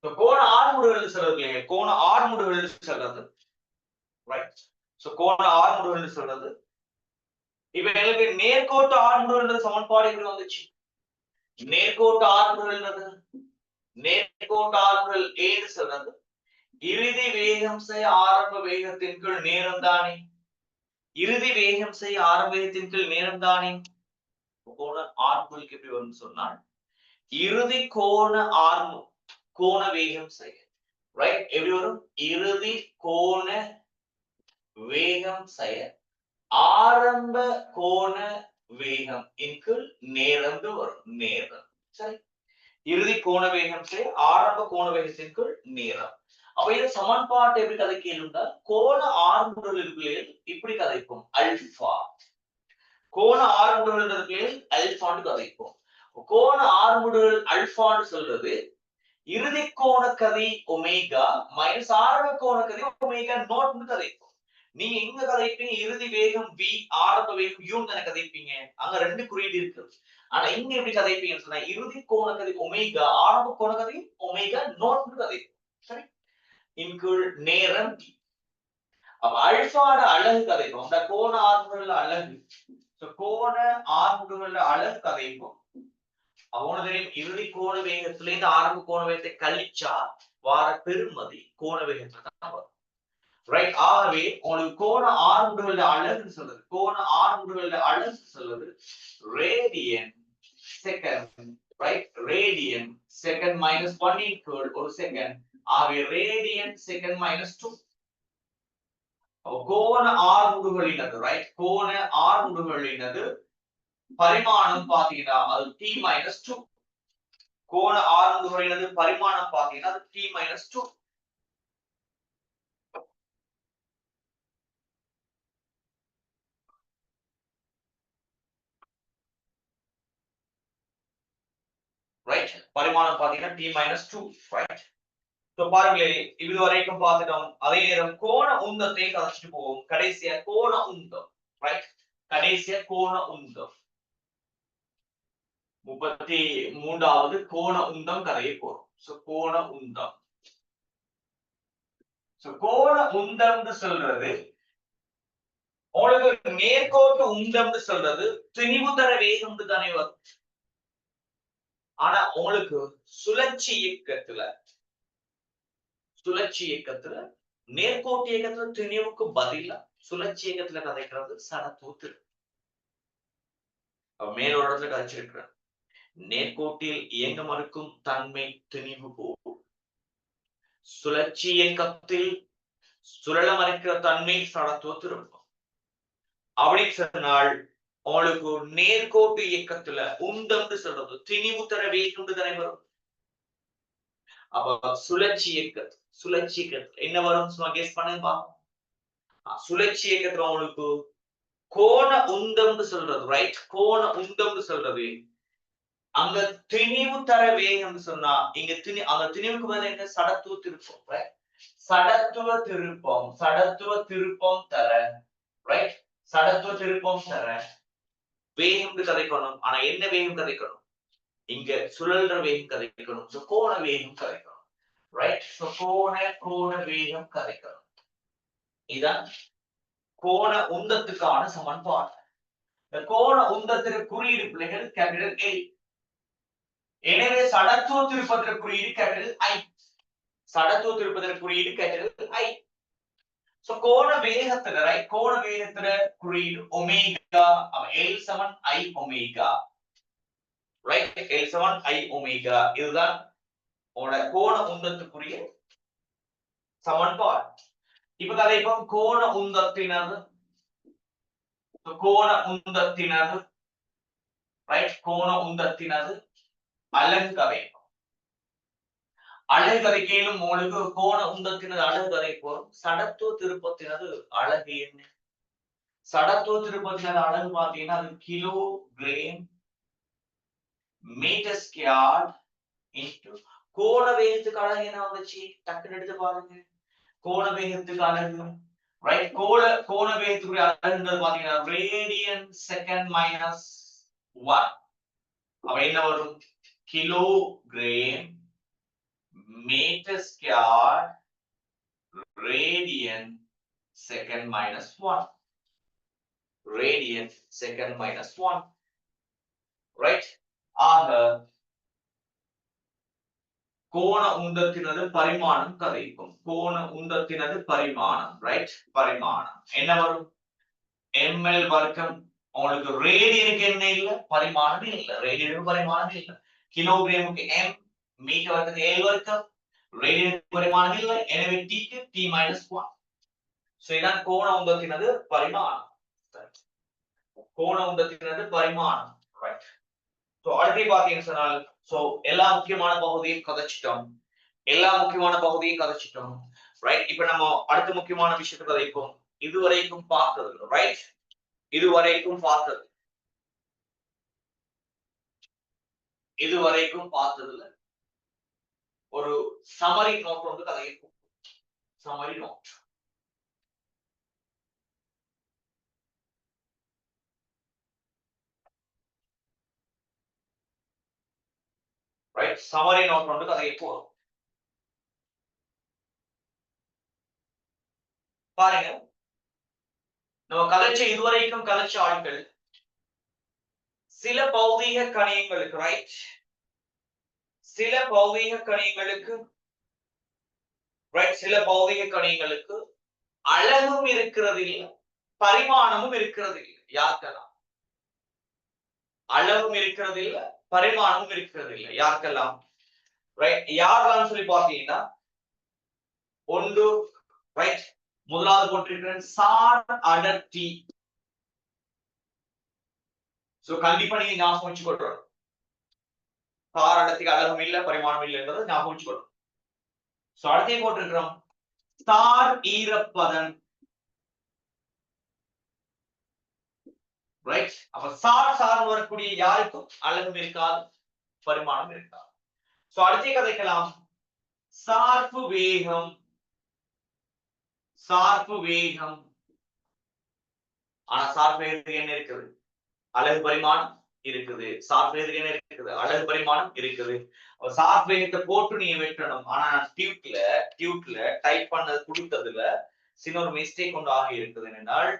கோண ஆர்முடுகள் சொல்றது கோண ஆர்முடுகள் சொல்றது ரைட். சோ கோண ஆர்முடுகள் சொல்றது இப்ப எங்களுக்கு நேர்கோட்டு ஆர்முடுகள் சமன்பாடு எப்படி வந்துச்சு? நேர்கோட்டு ஆர்முடுகள் நேர்கோட்டு ஆர்முடுகள் ஏன்னு சொல்றது இறுதி வேகம் செய் ஆரம்ப வேகத்தின் கீழ் நேரம் தானே. இறுதி வேகம் செய் ஆரம்ப வேகத்தின் கீழ் நேரம் தானே. கோண ஆர்முடுகளுக்கு எப்படி வரும்னு சொன்னால் இறுதி கோண ஆர்மு கோண வேகம் செய்ய ரைட். எப்படி வரும்? இறுதி கோண வேகம் செய்ய ஆரம்ப கோண வேகம் இன்கு நேரம் வரும். நேரம் சரி. இறுதி கோண வேகம் செய்ய ஆரம்ப கோண வேகத்திற்கு நேரம். அப்ப இந்த சமன்பாட்டை எப்படி கதைக்கணும்னா கோண ஆர்முடுகளில் இப்படி கதைப்போம் அல்பா. கோண ஆர்முடுகளில் அல்பான்னு கதைப்போம். கோண ஆர்முடுகள் அல்பான்னு சொல்றது இறுதி கோண கதி ஒமேகா மைனஸ் ஆரம்ப கோண கதி ஒமேகா நோட்னு கதைப்போம். நீங்க எங்க கதைப்பீங்க? இறுதி வேகம் v ஆரம்ப வேகம் u தான கதைப்பீங்க. அங்க ரெண்டு குறியீடு இருக்கு. ஆனா இங்க எப்படி கதைப்பீங்கன்னு சொன்னா இறுதி கோண கதி ஒமேகா ஆரம்ப கோண கதி ஒமேகா நோட்னு கதைப்போம். சரி. இன்குள் நேரம் t. அப்ப அல்பாட அலகு கதைப்போம். அந்த கோண ஆர்முடுகள் அலகு. சோ கோண ஆர்முடுகள் அலகு கதைப்போம். அவன தெரியும் இறுதி கோண வேகத்துல இருந்து ஆரம்ப கோண வேகத்தை கழிச்சா வார பெருமதி கோண வேகத்துல தான் வரும். ரைட். ஆகவே உங்களுக்கு கோண ஆர்முடுகளோட அலகு சொல்லுது. கோண ஆர்முடுகளோட அலகு சொல்லுது radian second. Right. Radian second minus 1 இன்குள் ஒரு செகண்ட். ஆகவே ரேடியன் செகண்ட் மைனஸ் 2. கோண ஆர்முடுகளினது ரைட். கோண ஆர்முடுகளினது பரிமாணம் பாத்தீங்கன்னா அது t மைனஸ் 2. கோண ஆர்முடுகளினது பரிமாணம் பாத்தீங்கன்னா அது t மைனஸ் 2. ரைட். பரிமாணம் பாத்தீங்கன்னா t மைனஸ் 2. ரைட். சோ பாருங்களே இது வரைக்கும் பார்த்துட்டோம். அதே நேரம் கோண உந்தத்தை கழிச்சிட்டு போவோம். கடைசியா கோண உந்தம். ரைட். கடைசியா கோண உந்தம் 33வது கோண உந்தம் கதையை போறோம். சோ கோண உந்தம். சோ கோண உந்தம்னு சொல்றது உங்களுக்கு நேர்கோட்டு உந்தம்னு சொல்றது திணிவு தர வேகம் தானே வரும். ஆனா உங்களுக்கு சுழற்சி இயக்கத்துல நேர்கோட்டு இயக்கத்துல திணிவுக்கு பதிலா சுழற்சி இயக்கத்துல கதைக்கிறது சடத்தூத்து. மேலோட இடத்துல கதைச்சிருக்கிறேன். நேர்கோட்டில் இயங்க மறுக்கும் தன்மை திணிவு போகும். சுழற்சி இயக்கத்தில் சுழல மறுக்கிற தன்மை சடத்துவத்து இருக்கும். அப்படி சொன்னால் உங்களுக்கு நேர்கோட்டு இயக்கத்துல உந்தம்னு சொல்றது திணிவு தர வேகம் தானே வரும். அப்ப சுழற்சி இயக்கத்துல என்ன வரும்? சும்மா கெஸ் பண்ணுங்க. சுழற்சி இயக்கத்துல உங்களுக்கு கோண உந்தம்னு சொல்றது ரைட். கோண உந்தம்னு சொல்றது அங்க திணிவு தர வேகம் சொன்னா இங்க அங்க திணிவுக்கு பதில் என்ன? சடத்துவ திருப்பம். ரைட். சடத்துவ திருப்பம் தர ரைட். சடத்துவ திருப்பம் தர வேகம் கதைக்கணும். ஆனா என்ன வேகம் கதைக்கணும்? இங்க சுழல்ற வேகம் கதைக்கணும். சோ கோண வேகம் கதைக்கணும். ரைட். சோ கோண வேகம் கதைக்கணும். இதான் கோண உந்தத்துக்கான சமன்பாடு. இந்த கோண உந்தத்திற்கு குறியீடு பிள்ளைகள் கேபிட்டல் A. எனவே சடத்துவ திருப்பத்திற்கு குறியீடு கேபிட்டல் I. சடத்துவ திருப்பத்திற்கு குறியீடு கேபிட்டல் I. சோ கோண வேகத்துல ரைட். கோண வேகத்துல குறியீடு ஒமேகா. L சமன் I ஒமேகா. ரைட். L சமன் I ஒமேகா. இதுதான் உங்களோட கோண உந்தத்துக்குரிய சமன்பாடு. இப்ப கதைப்போம் கோண உந்தத்தினது ரைட். கோண உந்தத்தினது அலகு கதைப்போம். அலகு கதைக்கையிலும் உங்களுக்கு கோண உந்தத்தினது அலகு கதைப்போம். சடத்துவ திருப்பத்தினது அலகு என்ன? சடத்துவ திருப்பத்தினது அலகு பாத்தீங்கன்னா அது கிலோகிராம் மீட்டர் ஸ்கொயர் இன்டு கோண வேகத்துக்கு அலகு என்ன வந்துச்சு? டக்குன்னு எடுத்து பாருங்க. கோண வேகத்துக்கு அலகு ரைட். கோண வேகத்துக்கு அலகுன்றது பாத்தீங்கன்னா ரேடியன் செகண்ட் மைனஸ் 1. அப்ப என்ன வரும்? Kilogram meter squared radian second minus 1. Radian second minus 1. Right? ஆக கோண உந்தத்தினது பரிமாணம் கதைக்கும். கோண உந்தத்தினது பரிமாணம். ரைட்? பரிமாணம் என்ன வரும்? ml வர்க்கம். உங்களுக்கு ரேடியனுக்கு என்ன இல்ல? பரிமாணம் இல்ல. ரேடியனுக்கு பரிமாணம் இல்ல. கிலோகிராமுக்கு m, மீட்டர் வர்க்கத்துக்கு l வர்க்கம். ரேடியனுக்கு பரிமாணம் இல்ல. எனவே t க்கு t minus 1. சோ இதான் கோண உந்தத்தினது பரிமாணம். கோண உந்தத்தினது பரிமாணம். ரைட்? சோ அடுத்து பாத்தீங்கன்னு சொன்னால் சோ எல்லா முக்கியமான பகுதியையும் கதைச்சிட்டோம். ரைட்? இப்போ நம்ம அடுத்த முக்கியமான விஷயத்தை கதைப்போம். இதுவரைக்கும் பார்த்தது. ரைட்? இதுவரைக்கும் பார்த்ததுல ஒரு சமரி நோட் வந்து கதைப்போம். Chamari note. Right? Chamari note வந்து கதைப்போம். பாருங்க, நம்ம இதுவரைக்கும் கதைச்ச ஆட்கள் சில பௌதீக கணியங்களுக்கு, ரைட்? சில பௌதீக கணியங்களுக்கு அழகும் இருக்கிறது இல்ல, பரிமாணமும் இருக்கிறது இல்ல. யாருக்கெல்லாம் அழகும் இருக்கிறது இல்ல, பரிமாணமும் இருக்கிறது இல்ல? யாருக்கெல்லாம்? ரைட்? யாரெல்லாம் சொல்லி பார்த்தீங்கன்னா ஒன்று, ரைட், முதலாவது போட்டிருக்கிறேன் சார் அடர்த்தி. சோ கண்டிப்பா நீங்க ஞாபகம் வச்சுக்கொள்ளணும். சார் அடர்த்திக்கு அழகும் இல்ல, பரிமாணம் இல்ல என்பதை ஞாபகம் வச்சுக்கொள்ளணும். சோ அடுத்தே போட்டிருக்கிறோம் சார் ஈரப்பதன். ரைட்? அப்ப சார் வரக்கூடிய யாருக்கும் அழகும் இருக்காது, பரிமாணம் இருக்காது. சோ அடுத்த கதைக்கலாம் சார்பு வேகம். ஆனா சார்பு வேகத்துக்கு என்ன இருக்குது? அழகு பரிமாணம் இருக்குது. சார்பு வேகத்துக்கு என்ன இருக்குது? அழகு பரிமாணம் இருக்குது. சார்பு வேகத்தை போட்டு நீங்க வெட்டணும். ஆனா டியூட்ல டைப் பண்ணது கொடுத்ததுல சின்ன ஒரு மிஸ்டேக் கொண்டு ஆகி இருக்குது. என்றால்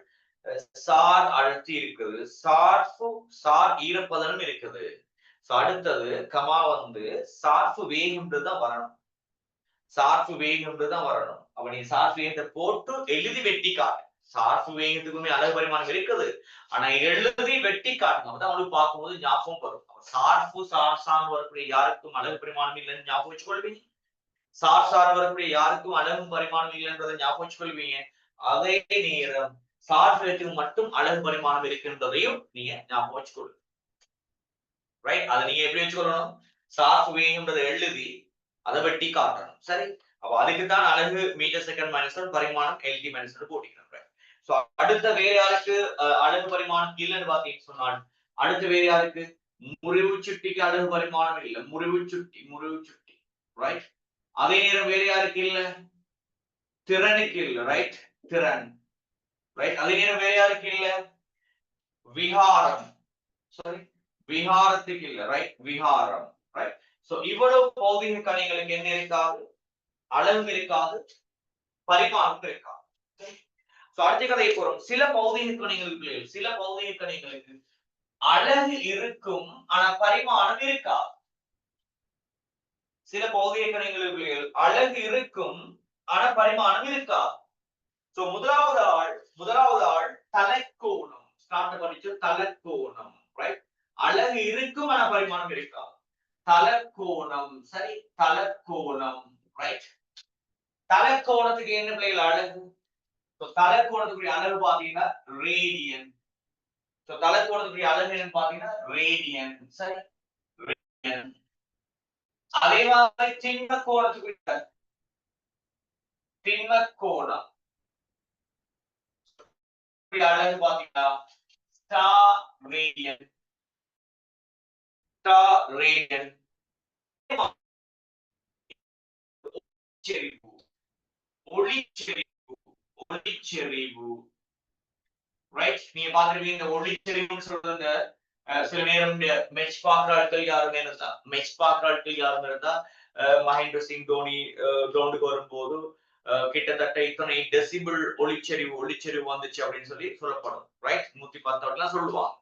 சார் அழுத்தி இருக்குது, சார் ஈரப்பதனும் இருக்குது. அடுத்தது கமா வந்து சார்பு வேகம்ன்றதுதான் வரணும். அப்ப நீ சார்பு வேகத்தை போட்டு எழுதி வெட்டி காட்டு. சார்பு வேகத்துக்குமே அழகு பரிமாணம் இருக்குது, ஆனா எழுதி வெட்டி காட்டுங்க. அப்பதான் உங்களுக்கு பார்க்கும்போது ஞாபகம் வரும். சார் வரக்கூடிய யாருக்கும் அழகு பரிமாணம் இல்லைன்னு ஞாபகம் வச்சுக்கொள்வீங்க. சார் வரக்கூடிய யாருக்கும் அழகும் பரிமாணம் இல்லைன்றதை ஞாபகம் வச்சுக்கொள்வீங்க. அதே நேரம் சார் வேகத்துக்கு மட்டும் அழகு பரிமாணம் இருக்கின்றதையும் நீங்க ஞாபகம் வச்சுக்கொள்ளுங்க. ரைட்? அதை நீங்க எப்படி வச்சுக்கொள்ளணும்? சார்பு வேகம்ன்றதை எழுதி அதை வெட்டி காட்டணும். சரி? அப்ப அதுக்கு தான் அழகு மீட்டர் செகண்ட் மைனஸ் பரிமாணம் எல்டி மைனஸ் போட்டிக்கிறோம். சோ அடுத்த வேற யாருக்கு அழகு பரிமாணம் இல்லைன்னு பாத்தீங்கன்னு சொன்னால் அடுத்த வேற யாருக்கு? முறிவு சுட்டிக்கு அழகு பரிமாணம் இல்லை. முறிவு சுட்டி. ரைட்? அதே நேரம் வேற யாருக்கு இல்ல? திறனுக்கு இல்ல. ரைட்? திறன். ரைட்? அதே நேரம் வேற யாருக்கு இல்ல? விகாரம். சாரி, விகாரத்துக்கு இல்ல. ரைட்? விகாரம். ரைட்? சோ இவ்வளவு பௌதிக கணிகளுக்கு என்ன இருக்காது? அழகு இருக்காது, பரிமாணம் இருக்காது. அடுத்த கதையை போறோம். சில பௌதிக கணிகளுக்கு அழகு இருக்கும், ஆனா பரிமாணம் இருக்காது. சில பௌதிக கணிகளுக்கு அழகு இருக்கும், ஆனா பரிமாணம் இருக்காது. சோ முதலாவது ஆள் தலைக்கோணம். ஸ்டார்ட் பண்ணிச்சு தலைக்கோணம். ரைட்? அழகு இருக்கும், ஆனா பரிமாணம் இருக்காது. தலைக்கோணம். சரி, தலைக்கோணம். ரைட்? தலைக்கோணத்துக்கு என்ன பிள்ளைகள் அழகு? தலைக்கோணத்துக்குரிய அழகு பாத்தீங்கன்னா ரேடியன். தலைக்கோணத்துக்குரிய அழகு என்னன்னு பாத்தீங்கன்னா ரேடியன். சரி, ரேடியன். அதே மாதிரி சின்ன கோணத்துக்குரிய கோணம் அழகு பாத்தீங்கன்னா ஸ்டார் ரேடியன். ஒளிச்செறிவு. ரைட்? நீங்க பாத்துருப்பீங்க இந்த ஒளிச்செறிவுன்னு சொல்றது. சில நேரம் மெச் பாக்குற ஆட்கள் யாருமே இருந்தா மகேந்திர சிங் தோனி கிரவுண்டுக்கு வரும்போது கிட்டத்தட்ட இத்தனை டெசிபிள் ஒளிச்செறிவு வந்துச்சு அப்படின்னு சொல்லப்படும். ரைட்? 110 சொல்லுவாங்க.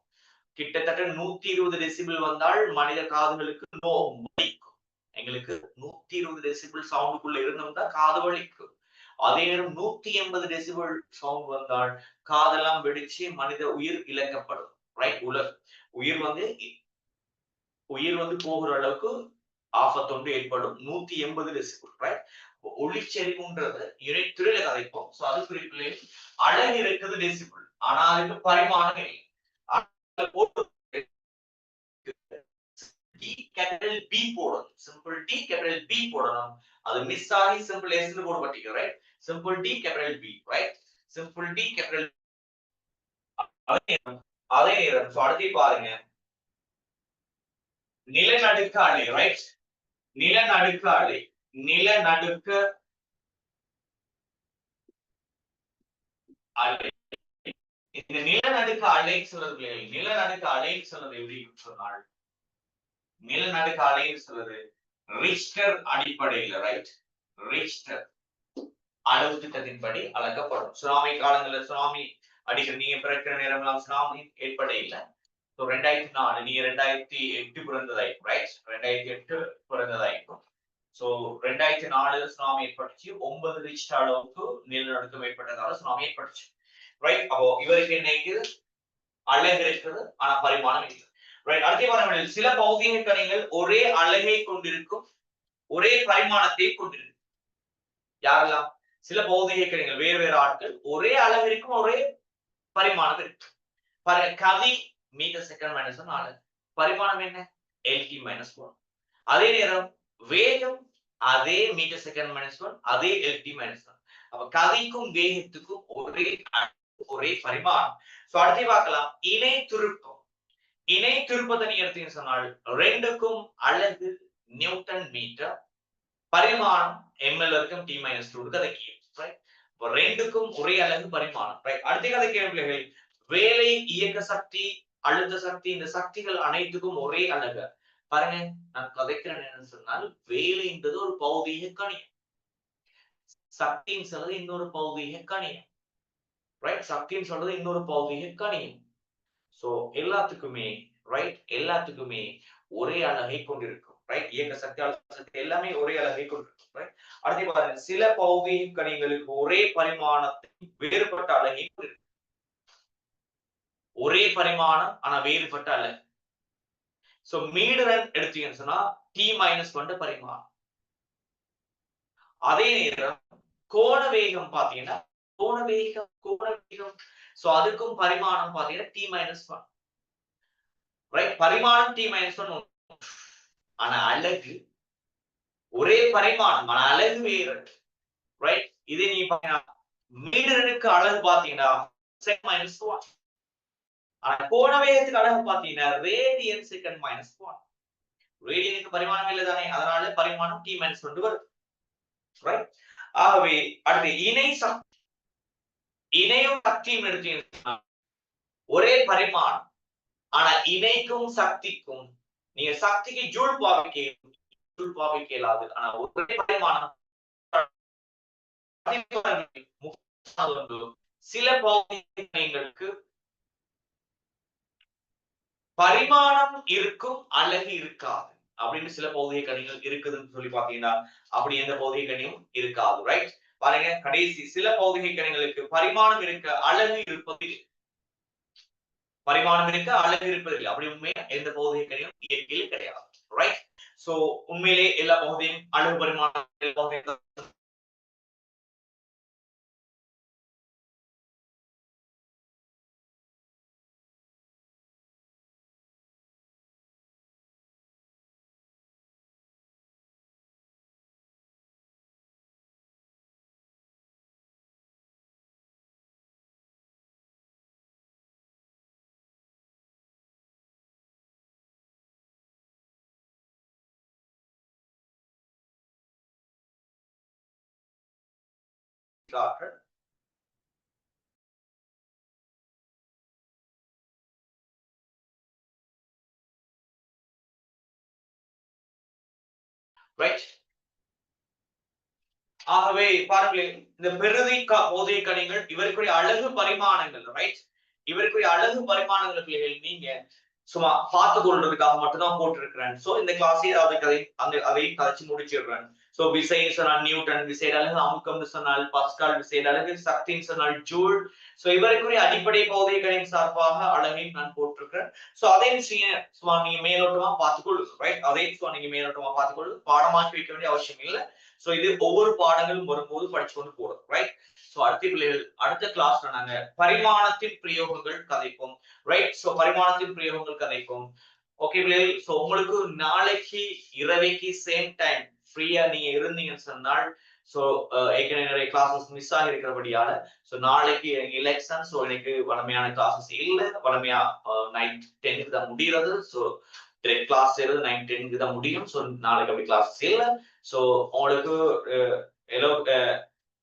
கிட்டத்தட்ட 120 டெசிபிள் வந்தால் மனித காதுகளுக்கு வலிக்கும். எங்களுக்கு 120 டெசிபிள் சவுண்டுக்குள்ள இருந்தோம்னா காது வலிக்கும். அதே நேரம் 180 டெசிபிள் சவுண்ட் வந்தால் காதெல்லாம் வெடிச்சு மனித உயிர் இழக்கப்படும். ரைட்? உயிர் வந்து போகிற அளவுக்கு ஆபத்தொன்று ஏற்படும். 180 டெசிபிள். ரைட்? ஒளிச்செறிவுன்றது துறையில கதைப்போம். அது குறிப்பிலே அழகு இருக்குது டெசிபிள். ஆனா அதுக்கு பரிமாணம் இல்லை. B போடணும். சிம்பிள் D கேபிட்டல் B போடணும். அது மிஸ் ஆகி சிம்பிள் S னு போடப்பட்டிருக்கு. Right? Simple D capital B. Right? Simple D capital அதே நேரம் அடுத்து பாருங்க. நிலநடுக்க அலை. ரைட்? நிலநடுக்க அலை. நிலநடுக்க அலை. இந்த நிலநடுக்க அலை சொல்றது எப்படி சொன்னால் நிலநடுக்க அலைன்னு சொல்றது ரிக்டர் அடிப்படையில். ரைட்? ரிக்டர் அளவு திட்டத்தின்படி அளக்கப்படும். சுனாமி காலங்களில் சுனாமி அடிக்கிற நீங்க பிறக்கிற நேரம் எல்லாம் சுனாமி ஏற்பட இல்லை. 2004 நீங்க 2008 பிறந்ததாயிருக்கும். ரைட்? 2008 பிறந்ததாயிருக்கும். 2004 சுனாமி ஏற்பட்டுச்சு. 9 ரிக்டர் அளவுக்கு நிலநடுக்கம் ஏற்பட்டதால சுனாமி ஏற்பட்டுச்சு. ரைட்? அப்போ இவருக்கு என்ன அழகு இருக்குது, ஆனா பரிமாணம் இல்லை. ரைட்? அடுத்த பாருங்க, சில பௌதிக கணிகள் ஒரே அழகை கொண்டிருக்கும், ஒரே பரிமாணத்தை கொண்டிருக்கும். யாரெல்லாம்? சில பௌதிக கணிகள் வேறு ஆட்கள் ஒரே அழகு இருக்கும், ஒரே பரிமாணம் இருக்கு. கதி மீட்டர் செகண்ட் மைனஸ் 1 அழகு. பரிமாணம் என்ன? LT minus 1. அதே நேரம் வேகம் அதே மீட்டர் செகண்ட் மைனஸ் 1, அதே LT மைனஸ் 1. அப்ப கதிக்கும் வேகத்துக்கும் ஒரே பரிமாணம். அடுத்து பார்க்கலாம் இணை திருப்பம். இணை திருப்பத்தை நீங்க எடுத்தீங்கன்னு சொன்னால் ரெண்டுக்கும் அழகு நியூட்டன் மீட்டர், பரிமாணம் ml இருக்கும் T மைனஸ் 2 கதை கேள்வி. ரெண்டுக்கும் ஒரே அழகு பரிமாணம். அடுத்த கதை கேள்விகள் வேலை, இயக்க சக்தி, அழுத்த சக்தி, இந்த சக்திகள் அனைத்துக்கும் ஒரே அழகு. பாருங்க, நான் கதைக்கிறேன் என்னன்னு சொன்னால் வேலைன்றது ஒரு பௌதீக கணியம், சக்தின்னு சொல்றது இன்னொரு பௌதீக கணியம். ரைட்? சக்தின்னு சொல்றது இன்னொரு பௌதீக கணியம். எல்லாத்துக்குமே ரைட், எல்லாத்துக்குமே ஒரே அழகை கொண்டிருக்கும். ரைட்? இயக்க சக்தி, அழுத்த சக்தி எல்லாமே ஒரே அழகை கொண்டிருக்கும். ரைட்? அடுத்து பாருங்க, சில பௌதீக கணிகளுக்கு ஒரே பரிமாணத்தை வேறுபட்ட அழகை கொண்டிருக்கும். ஒரே பரிமாணம் ஆனா வேறுபட்ட அழகு. மீடுரன் எடுத்தீங்கன்னு சொன்னா T மைனஸ் 1 பரிமாணம். அதே நேரம் கோண வேகம் பாத்தீங்கன்னா கோண வேகம் அதுக்கும் பரிமாணம் பாத்தீங்கன்னா T மைனஸ் 1. ரைட்? பரிமாணம் T மைனஸ் 1, ஆனா அழகு ஒரே பரிமாணம், ஆனா அழகு வேறு. ரைட்? இதே நீ பாத்தீங்கன்னா மீடுரனுக்கு அழகு பாத்தீங்கன்னா செக் மைனஸ் 1. ஆனா கோண வேகத்துக்கு அழகு பாத்தீங்கன்னா ரேடியன் செகண்ட் மைனஸ் 1. ரேடியனுக்கு பரிமாணம் இல்லை தானே, அதனால பரிமாணம் T மைனஸ் 1 வருது. ரைட்? ஆகவே அடுத்து இணையும் சக்தியும் எடுத்தீங்கன்னா ஒரே பரிமாணம், ஆனா இணைக்கும் சக்திக்கும் நீங்க சக்திக்கு ஜூல் பாவிக்க இயலாது, ஆனா ஒரே பரிமாணம். சில பௌதிகங்களுக்கு பரிமாணம் இருக்கும், அழகு இருக்காது அப்படின்னு சில பௌதிக கணிகள் இருக்குதுன்னு சொல்லி பாத்தீங்கன்னா அப்படி எந்த பௌதிக கணியும் இருக்காது. ரைட்? பாருங்க, கடைசி சில பௌதிக கணிகளுக்கு பரிமாணம் இருக்க அழகு இருப்பதில்லை. பரிமாணம் இருக்க அழகு இருப்பதில்லை. அப்படி உண்மையா எந்த பௌதிக கணியும் இயற்கையில் கிடையாது. ரைட்? உண்மையிலே எல்லா பகுதியும் அழகு பரிமாணம் ரைட்? ஆகவே பாருங்களேன், இந்த பெருதி போதை கணிகள் இவருக்குரிய அழகு பரிமாணங்கள், ரைட்? இவருக்குரிய அழகு பரிமாணங்கள் பிள்ளைகள் நீங்க சும்மா பார்த்து கொள்றதுக்காக மட்டும்தான் போட்டிருக்கிறேன். சோ இந்த கிளாஸே அதையும் கதைச்சு முடிச்சிடுறேன். சோ விசைன்னு சொன்னால் நியூட்டன், விசை அலகு அமுக்கம்னு சொன்னால் பஸ்கால், விசை அலகு சக்தின்னு சொன்னால் ஜூல். சோ இவருக்குரிய அடிப்படை பௌதிக கணிதம் சார்பாக அழகையும் நான் போட்டிருக்கிறேன். சோ அதையும் சும்மா நீங்க மேலோட்டமா பார்த்துக்கொள்ளுங்க, ரைட்? அதையும் சும்மா நீங்க மேலோட்டமா பார்த்துக்கொள்ளுங்க. பாடமாக்கி வைக்க வேண்டிய அவசியம் இல்லை. சோ இது ஒவ்வொரு பாடங்களும் வரும்போது படிச்சு கொண்டு போறோம், ரைட்? சோ அடுத்த கிளாஸ்ல நாங்க பரிமாணத்தின் பிரயோகங்கள் கதைப்போம், ரைட்? சோ பரிமாணத்தின் பிரயோகங்கள் கதைப்போம். ஓகே பிள்ளைகள், சோ உங்களுக்கு நாளைக்கு இரவைக்கு சேம் டைம் ஃப்ரீயா நீங்க இருந்தீங்கன்னு சொன்னால், சோ ஏற்கனவே நிறைய கிளாஸஸ் மிஸ் ஆகி இருக்கிறபடியால சோ நாளைக்கு எலெக்ஷன், சோ எனக்கு வளமையான கிளாஸஸ் இல்ல. வளமையா 9-10 தான் முடிகிறது. சோ கிளாஸ் 9-10 தான் முடியும். சோ நாளைக்கு அப்படி கிளாஸஸ் இல்ல. சோ உங்களுக்கு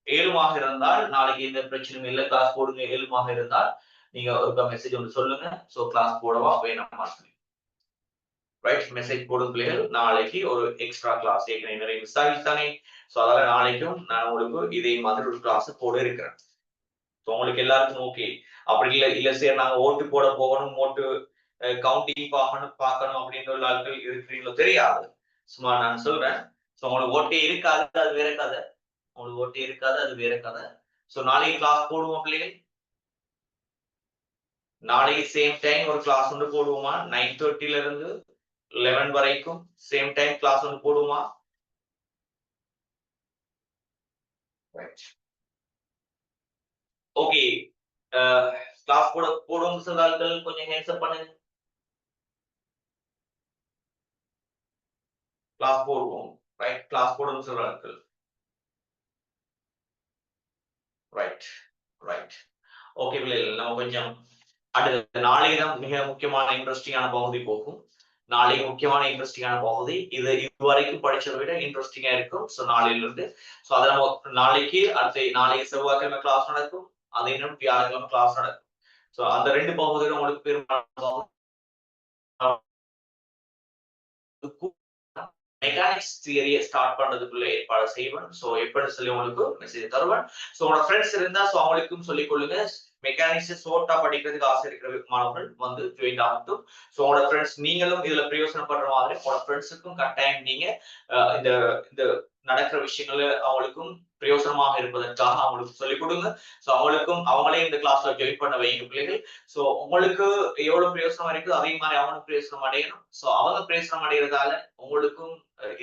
ஏழுமாக இருந்தால் நாளைக்கு எந்த பிரச்சனையும் இல்லை, கிளாஸ் போடுங்க. ஏழுமாக இருந்தால் நீங்க ஒரு மெசேஜ் ஒன்று சொல்லுங்க. சோ கிளாஸ் போடவா வேணாமா, ரைட்? மெசேஜ் போடும் பிள்ளைகள். நாளைக்கு ஒரு எக்ஸ்ட்ரா கிளாஸ் ஏற்கனவே நிறைய மிஸ் ஆகித்தானே. சோ அதனால நாளைக்கும் நான் உங்களுக்கு இதே மாதிரி ஒரு கிளாஸ் போட இருக்கிறேன். சோ உங்களுக்கு எல்லாருக்கும் ஓகே? அப்படி இல்ல சரி நாங்க ஓட்டு போட போகணும், ஓட்டு கவுண்டிங் பார்க்கணும் அப்படின்ற ஆட்கள் இருக்கிறீங்களோ தெரியாது. சும்மா நான் சொல்றேன். சோ உங்களுக்கு ஓட்டே இருக்காது, அது வேற கதை. உங்களுக்கு ஓட்டே இருக்காது, அது வேற கதை. சோ நாளைக்கு கிளாஸ் போடுவோம் பிள்ளைகள். நாளைக்கு சேம் டைம் ஒரு கிளாஸ் ஒன்று போடுவோமா? 9:30 இருந்து 11 வரைக்கும் சேம் டைம் கிளாஸ் ஒன்று போடுவோமா? ஓகே, கிளாஸ் போடுவோம் சொல்றார்கள், கொஞ்சம் ஹேண்ட்ஸ் அப் பண்ணுங்க. கிளாஸ் போடுவோம், ரைட்? கிளாஸ் போடுவோம் சொல்றார்கள், ரைட்? ரைட். ஓகே பிள்ளைகள், நம்ம கொஞ்சம் அடுத்த நாளைக்கு தான் மிக முக்கியமான இன்ட்ரெஸ்டிங்கான பகுதி போகும். நாளைக்கு முக்கியமான இன்ட்ரெஸ்டிங்கான பகுதி இது. இதுவரைக்கும் படிச்சதை விட இன்ட்ரெஸ்டிங்கா இருக்கும். சோ நாளையிலிருந்து சோ அதை நம்ம நாளைக்கு நாளைக்கு செவ்வாய்க்கிழமை கிளாஸ் நடக்கும். அதே நேரம் வியாழக்கிழமை கிளாஸ் நடக்கும். சோ அந்த 2 பகுதிகள் உங்களுக்கு பெரும்பாலும் மெக்கானிக்ஸ் தியரியை ஸ்டார்ட் பண்றதுக்குள்ள ஏற்பாடு செய்வேன். சோ எப்படி சொல்லி உங்களுக்கு மெசேஜ் தருவேன். சோ உங்களோட ஃப்ரெண்ட்ஸ் இருந்தா சோ அவங்களுக்கும் சொல்லிக் கொள்ளுங்க. மெக்கானிக்ஸ் ஷோர்ட்டா படிக்கிறதுக்கு ஆசை இருக்கிற மாணவர்கள் வந்து ஜாயின் ஆகட்டும். சோ உங்களோட ஃப்ரெண்ட்ஸ் நீங்களும் இதுல பிரயோசனப்படுற மாதிரி உங்களோட ஃப்ரெண்ட்ஸுக்கும் கட்டாயம் நீங்க இந்த இந்த நடக்கிற விஷயங்களை அவங்களுக்கும் பிரயோசனமாக இருப்பதற்காக அவங்களுக்கு சொல்லிக் கொடுங்க. சோ அவங்களே இந்த கிளாஸ்ல ஜாயின் பண்ண வைங்க பிள்ளைகள். சோ உங்களுக்கு எவ்வளவு பிரயோசனம் இருக்குதோ அதே மாதிரி அவங்களும் பிரயோசனம் அடையணும். சோ அவங்க பிரயோசனம் அடைகிறதால உங்களுக்கும்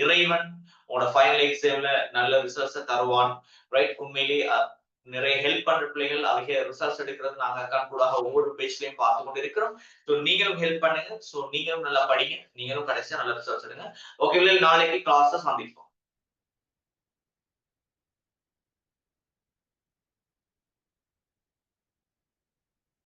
இறைவன் உங்களோட ஃபைனல் எக்ஸாம்ல நல்ல ரிசல்ட்ஸ் தருவான், ரைட்? உண்மையிலேயே நிறைய ஹெல்ப் பண்ற பிள்ளைகள் அதிக ரிசல்ட்ஸ் எடுக்கிறது நாங்க கண்கூடாக ஒவ்வொரு பேஜ்லயும் பார்த்து கொண்டு இருக்கிறோம். சோ நீங்களும் ஹெல்ப் பண்ணுங்க. சோ நீங்களும் நல்லா படிங்க, நீங்களும் கடைசியா நல்ல ரிசல்ட்ஸ் எடுங்க. ஓகே, நாளைக்கு கிளாஸ் சந்திப்போம்.